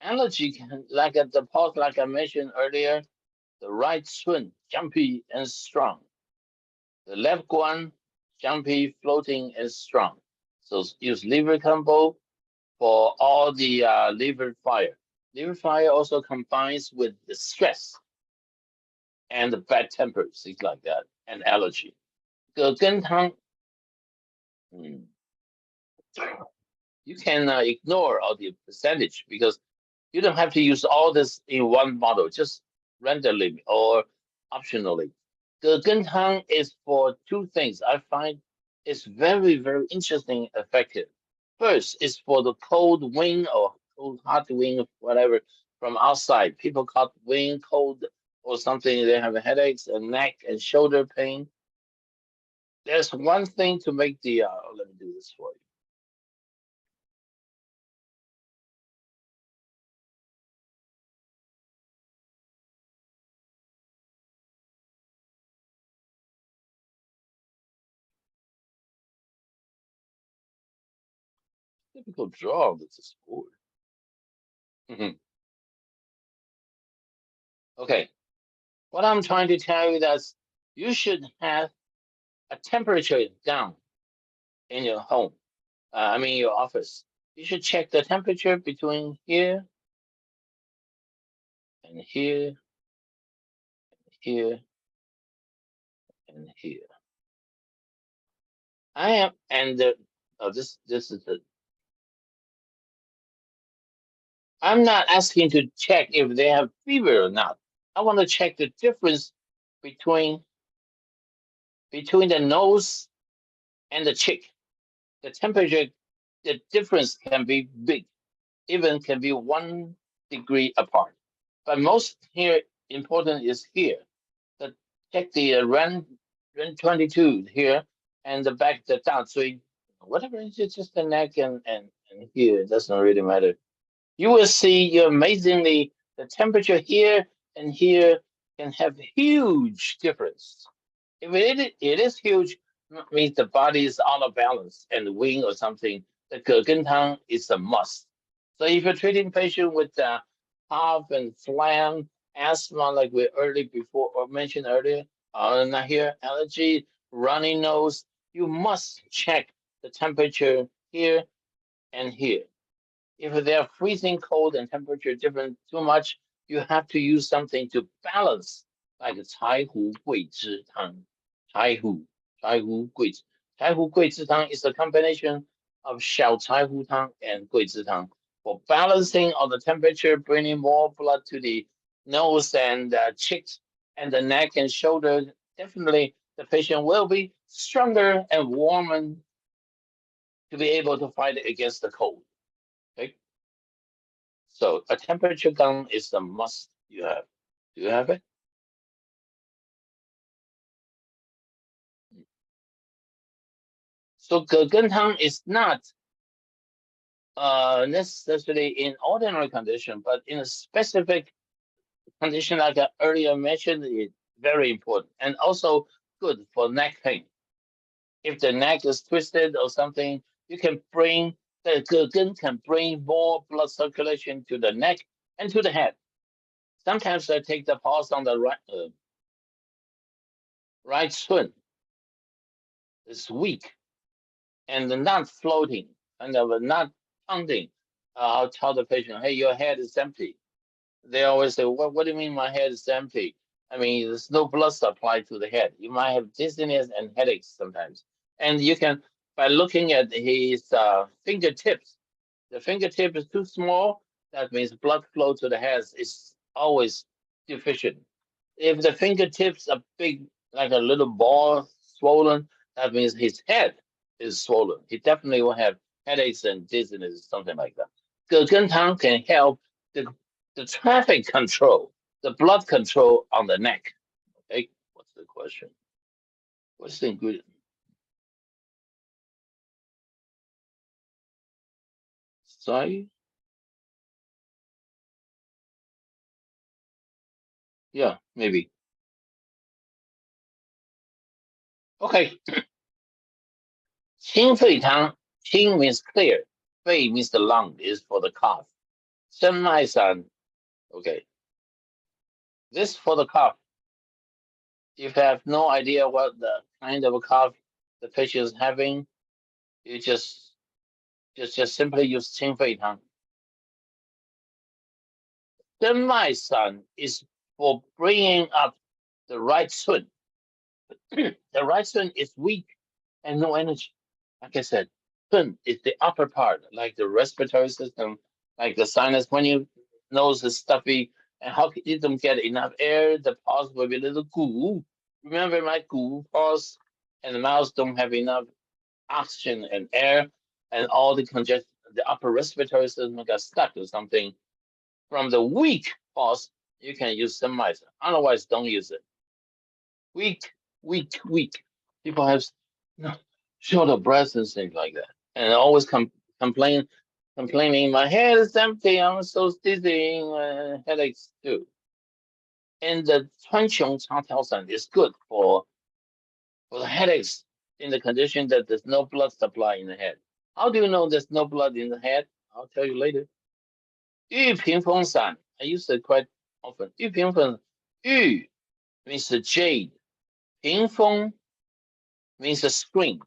Allergy can, like at the pulse, like I mentioned earlier, the right twin, jumpy and strong. The left one, jumpy, floating and strong. So use liver combo for all the liver fire. Liver fire also combines with the stress and the bad temper, things like that, and allergy. 葛根汤, you can ignore all the percentage because you don't have to use all this in one bottle, just randomly or optionally. Gegentang is for two things. I find it's very, very interesting, effective. First is for the cold wind or cold hot wind, whatever, from outside. People caught wind, cold or something. They have headaches and neck and shoulder pain. There's one thing to make the. Let me do this for you. Typical draw with this board. Okay, what I'm trying to tell you is you should have a temperature down in your home. I mean your office. You should check the temperature between here and here, here, and here. I am, and this is the. I'm not asking to check if they have fever or not. I want to check the difference between the nose and the cheek. The temperature, the difference can be big, even can be 1 degree apart. But most here important is here. Check the REN 22 here and the back the down. So whatever it's just the neck and here, it doesn't really matter. You will see you amazingly the temperature here and here can have huge difference. If it is huge, means the body is out of balance and wind or something. The Gegentang is a must. So if you're treating patient with cough and phlegm, asthma, like we mentioned earlier, not here, allergy, runny nose, you must check the temperature here and here. If they're freezing cold and temperature different too much, you have to use something to balance, like Cai Hu Gui Zhi Tang. Cai Hu Gui. Cai Hu Gui Zhi Tang is a combination of Xiao Cai Hu Tang and Gui Zhi Tang for balancing of the temperature, bringing more blood to the nose and cheeks and the neck and shoulder. Definitely, the patient will be stronger and warmer to be able to fight against the cold. Okay. So a temperature gun is a must you have. Do you have it? So Gegentang is not necessarily in ordinary condition, but in a specific condition like I earlier mentioned, it's very important and also good for neck pain. If the neck is twisted or something, you can bring the Gegen can bring more blood circulation to the neck and to the head. Sometimes I take the pulse on the right shin. It's weak and not floating, kind of not pounding. I'll tell the patient, hey, your head is empty. They always say, what do you mean my head is empty? I mean, there's no blood supply to the head. You might have dizziness and headaches sometimes. And you can, by looking at his fingertips, the fingertip is too small. That means blood flow to the head is always deficient. If the fingertips are big, like a little ball swollen, that means his head is swollen. He definitely will have headaches and dizziness, something like that. Gegentang can help the traffic control, the blood control on the neck. Okay, what's the question? What's the ingredient? Sorry? Yeah, maybe. Okay. Qing Fei Tang. Qing means clear. Fei means the lung, is for the cough. Shen Mai San. Okay. This for the cough. If you have no idea what the kind of a cough the patient is having, you just simply use Qing Fei Tang. Shen Mai San is for bringing up the right shin. The right shin is weak and no energy. Like I said, shin is the upper part, like the respiratory system, like the sinus. When your nose is stuffy, and how you don't get enough air, the pulse will be a little gu. remember my gu pause, and the mouth don't have enough oxygen and air, and all the congestion, the upper respiratory system got stuck or something. From the weak pause, you can use semizer. Otherwise, don't use it. Weak, weak, weak. People have short of breath and things like that, and always complaining. My head is empty. I'm so dizzy. Headaches too. And the 川穹插条散 is good for the headaches in the condition that there's no blood supply in the head. How do you know there's no blood in the head? I'll tell you later. 玉屏风散, I use it quite often. 玉屏风, 玉 means the jade. 屏风 means a screen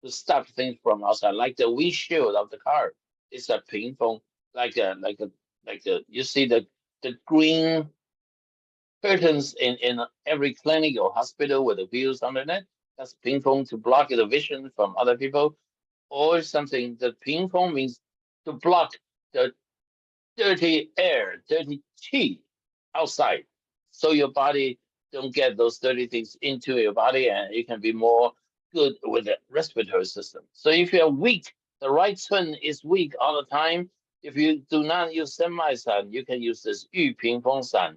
to stop things from outside, like the windshield of the car. It's a 屏风, like you see the green curtains in every clinic or hospital with the wheels underneath. That's 屏风 to block the vision from other people, or something. The 屏风 means to block the dirty air, dirty qi outside, so your body don't get those dirty things into your body, and you can be more good with the respiratory system. So if you're weak, the right turn is weak all the time. If you do not use semi-san, you can use this 玉屏风散.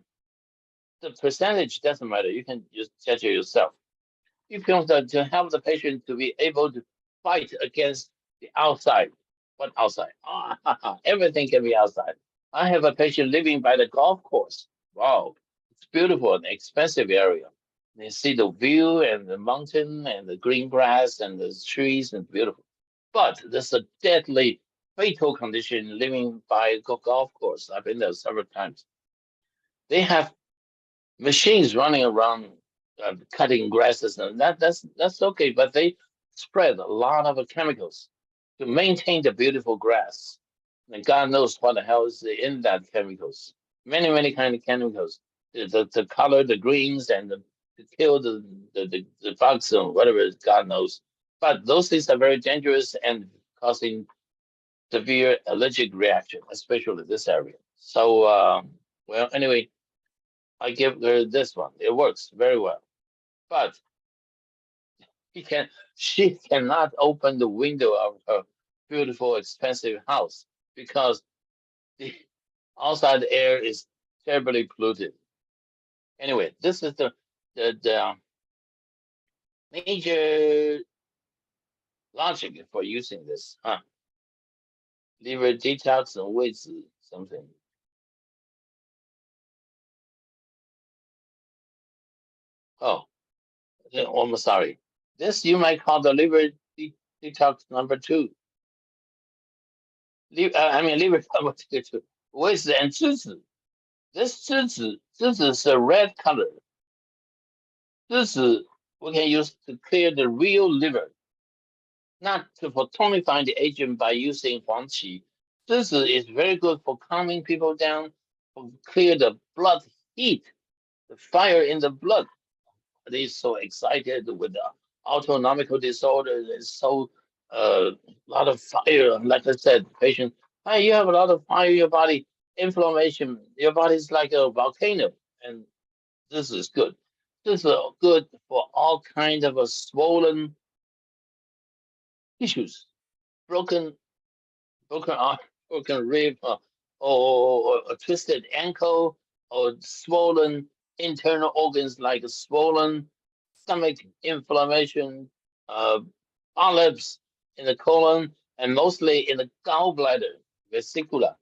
The percentage doesn't matter. You can just judge it yourself. 玉屏风散 to help the patient to be able to fight against the outside. What outside? Everything can be outside. I have a patient living by the golf course. Wow, it's beautiful and expensive area. You see the view and the mountain and the green grass and the trees, and beautiful. But there's a deadly, fatal condition living by a golf course. I've been there several times. They have machines running around cutting grasses, and that's okay. But they spread a lot of chemicals to maintain the beautiful grass. And God knows what the hell is in that chemicals. Many kind of chemicals. The color, the greens, and to kill the bugs or whatever, God knows. But those things are very dangerous and causing severe allergic reaction, especially this area. So, well, anyway, I give her this one. It works very well. But she cannot open the window of her beautiful, expensive house because the outside air is terribly polluted. Anyway, this is the major logic for using this. Liver detox and weight something. Oh, I'm sorry. This you might call the liver detox number 2. Liver number 2. With and 栀子. This 栀子 is a red color. 栀子 we can use to clear the real liver, not for tonifying the agent by using 黄芪. 栀子 is very good for calming people down, for clear the blood heat, the fire in the blood. They so excited with the autonomical disorder. There's so lot of fire. Like I said, patient, hey, you have a lot of fire in your body, inflammation. Your body's like a volcano, and this is good. This is good for all kinds of swollen tissues, broken arm, broken rib, or a twisted ankle, or swollen internal organs like a swollen stomach inflammation, polyps in the colon, and mostly in the gallbladder, vesicula,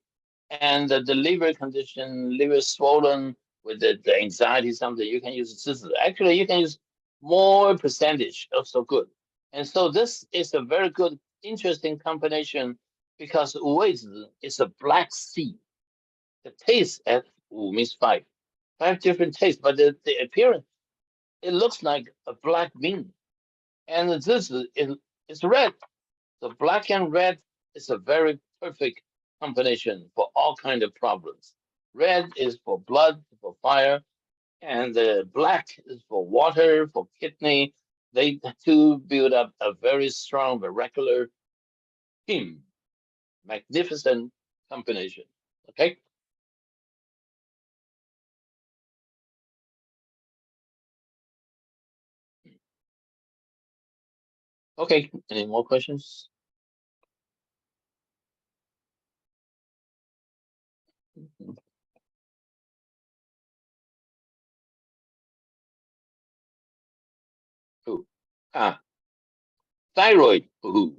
and the liver condition, liver swollen with the anxiety, something. You can use this. Actually, you can use more percentage, also good. And so this is a very good, interesting combination because 五味子 is a black seed. The taste at 五 means 5 different tastes, but the appearance, it looks like a black bean. And this is red. So black and red is a very perfect combination for all kinds of problems. Red is for blood, for fire, and the black is for water, for kidney. They two build up a very strong molecular team. Magnificent combination. Okay. Okay, any more questions? Ooh. Ah, thyroid. Ooh.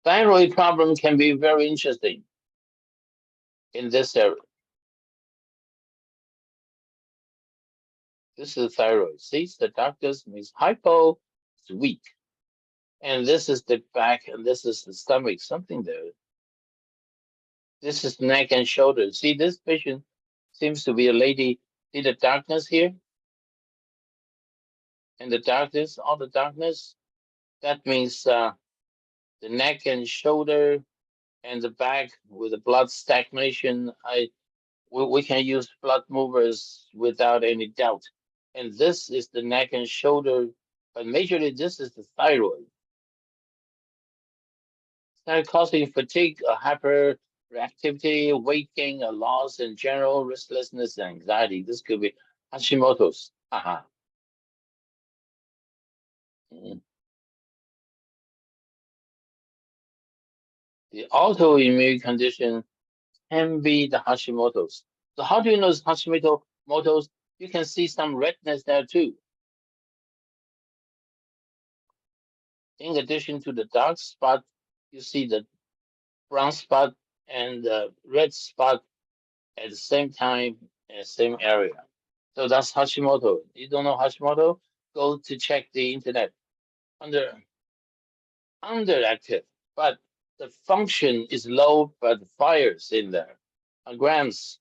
Thyroid problem can be very interesting in this area. This is thyroid. See, the doctors means hypo is weak. And this is the back, and this is the stomach, something there. This is neck and shoulder. See, this patient seems to be a lady. See the darkness here? And the darkness, all the darkness, that means the neck and shoulder and the back with the blood stagnation. We can use blood movers without any doubt. And this is the neck and shoulder, but majorly this is the thyroid. Start causing fatigue, hyperreactivity, weight gain, a loss in general, restlessness, and anxiety. This could be Hashimoto's. Haha. Mm. The autoimmune condition can be the Hashimoto's. So how do you know it's Hashimoto's? You can see some redness there too. In addition to the dark spot, you see the brown spot and the red spot at the same time in the same area. So that's Hashimoto. You don't know Hashimoto? Go to check the internet. Underactive, but the function is low, but the fire's in there. Grams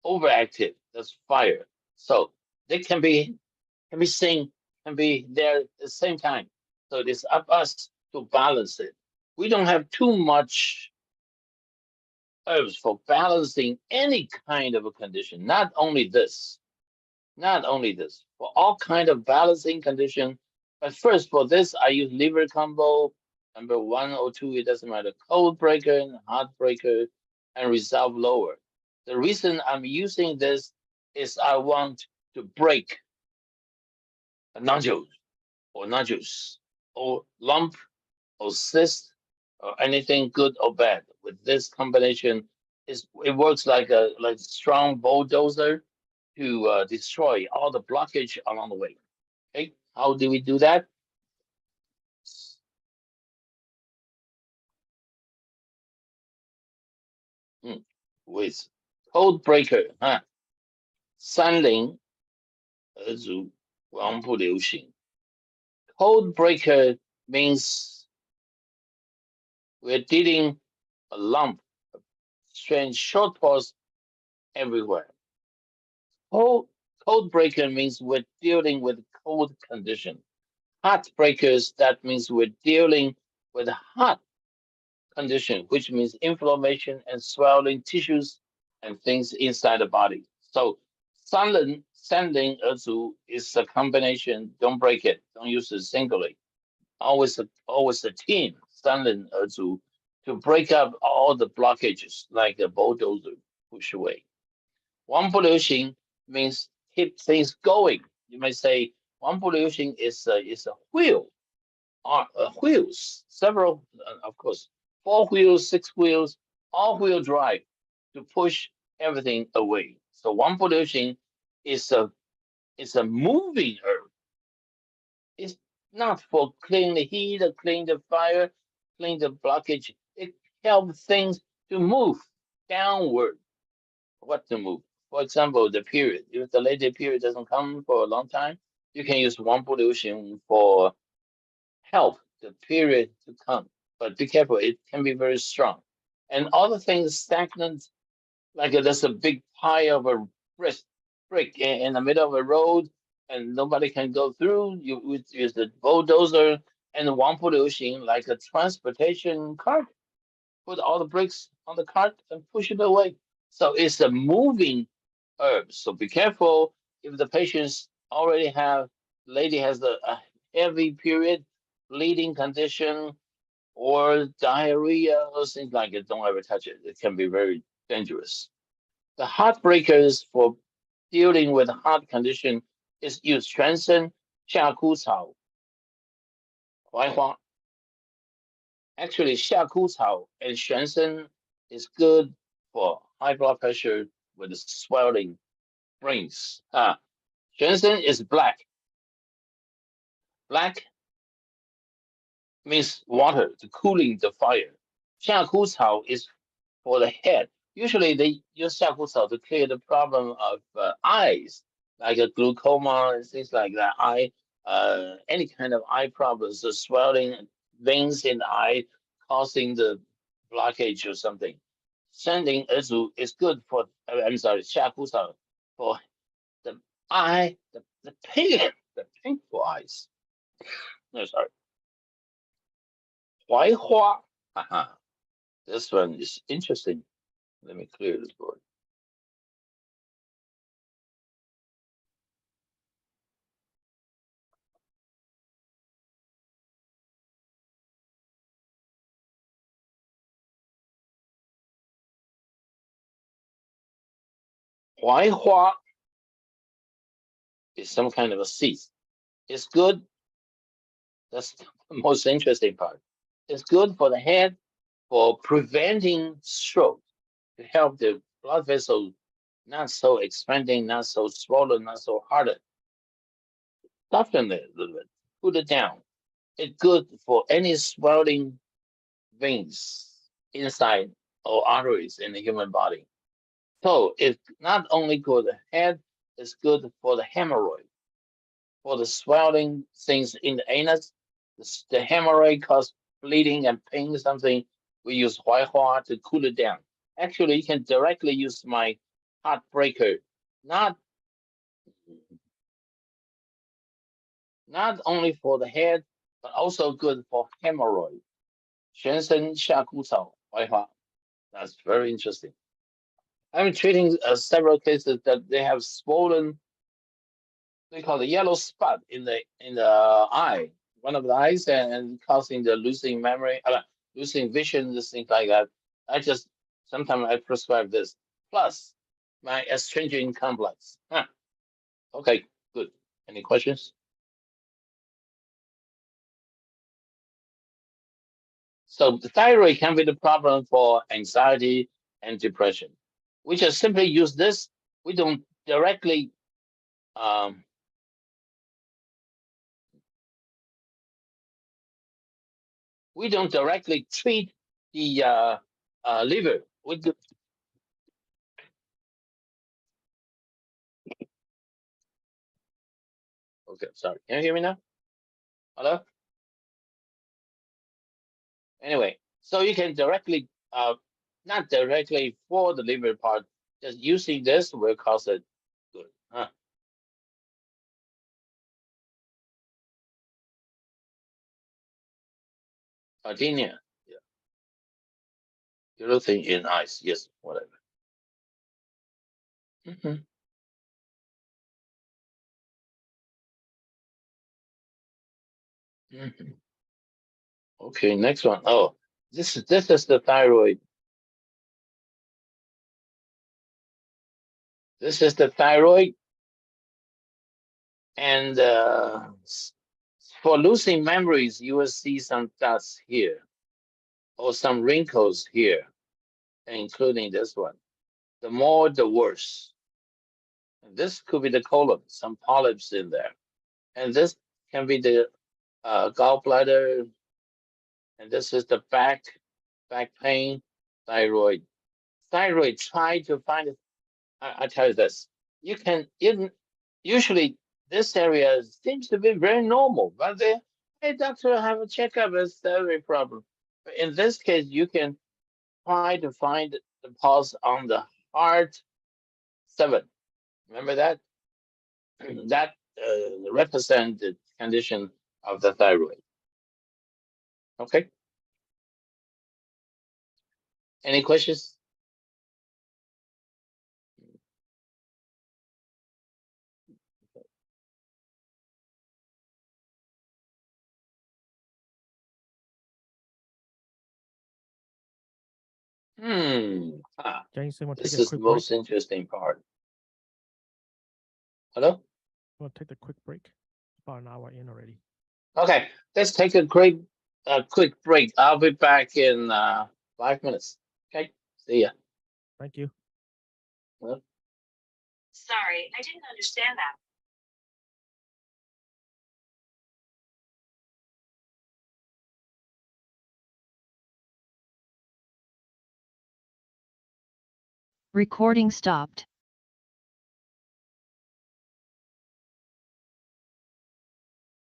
overactive, that's fire. So they can be seen, can be there at the same time. So it is up us to balance it. We don't have too much herbs for balancing any kind of a condition, not only this, for all kind of balancing condition. But first, for this, I use liver combo, number 1 or 2, it doesn't matter, cold breaker and hot breaker, and resolve lower. The reason I'm using this is I want to break a nodules, or lump, or cyst, or anything good or bad. With this combination, it works like a strong bulldozer to destroy all the blockage along the way. Okay, how do we do that? With code breaker, 三零而足，王不留行。 Code breaker means we're dealing a lump, strange short pause everywhere. Cold breaker means we're dealing with cold condition. Hot breakers, that means we're dealing with hot condition, which means inflammation and swelling tissues and things inside the body. So sending is a combination. Don't break it. Don't use it singly. Always a team. 三人而足 to break up all the blockages like a bulldozer push away. 王不留行 means keep things going. You may say 王不留行 is a wheel, wheels, several, of course, 4 wheels, 6 wheels, all-wheel drive to push everything away. So 王不留行 is a moving herb. It's not for clean the heat or clean the fire, clean the blockage. It helps things to move downward. What to move? For example, the period. If the lady period doesn't come for a long time, you can use 王不留行 for help the period to come. But be careful, it can be very strong. And other things stagnant, like there's a big pile of a brick in the middle of a road and nobody can go through. You use the bulldozer and the 王不留行 like a transportation cart. Put all the bricks on the cart and push it away. So it's a moving herb. So be careful if the patients lady has a heavy period, bleeding condition, or diarrhea or things like it, don't ever touch it. It can be very dangerous. The heartbreakers for dealing with heart condition is use 全身夏枯草、槐花. Actually, 夏枯草 and 全身 is good for high blood pressure with swelling brains. 全身 is black. Black means water, to cooling the fire. 夏枯草 is for the head. Usually they use 夏枯草 to clear the problem of eyes, like a glaucoma and things like that. Any kind of eye problems, the swelling veins in the eye causing the blockage or something. 山林儿竹 is good for, I'm sorry, 夏枯草 for the eye, the painful eyes. No, sorry. 槐花. This one is interesting. Let me clear this board. 槐花 is some kind of a seed. It's good. That's the most interesting part. It's good for the head, for preventing stroke, to help the blood vessel not so expanding, not so swollen, not so hardened. Soften it a little bit, cool it down. It's good for any swelling veins inside or arteries in the human body. So it's not only good for the head, it's good for the hemorrhoid, for the swelling things in the anus. The hemorrhoid cause bleeding and pain, something. We use huaihua to cool it down. Actually, you can directly use my heartbreaker, not only for the head, but also good for hemorrhoid. 全身夏枯草槐花. That's very interesting. I'm treating several cases that they have swollen, they call the yellow spot in the eye, one of the eyes, and causing the losing memory, losing vision, things like that. Sometimes I prescribe this, plus my astringent complex. Okay, good. Any questions? So the thyroid can be the problem for anxiety and depression. We just simply use this. We don't directly treat the liver. We do. Okay, sorry. Can you hear me now? Hello? Anyway, so you can directly, not directly for the liver part, just using this will cause it good. Gardenia, yeah. Urethane in ice, yes, whatever. Okay, next one. Oh, this is the thyroid. This is the thyroid, and for losing memories, you will see some dots here, or some wrinkles here, including this one. The more, the worse. And this could be the colon, some polyps in there, and this can be the gallbladder, and this is the back pain, thyroid. Thyroid, try to find it. I tell you this, you can usually this area seems to be very normal, but hey doctor, have a checkup, it's thyroid problem. But in this case, you can try to find the pulse on the heart 7. Remember that? That represents the condition of the thyroid. Okay. Any questions? James, you want to This take a is the quick break? most interesting part. Hello? Want to take a quick break? About an hour in already. Okay, let's take a quick break. I'll be back in 5 minutes. Okay, see ya. Thank you. Well, Sorry, I didn't understand that. Recording stopped.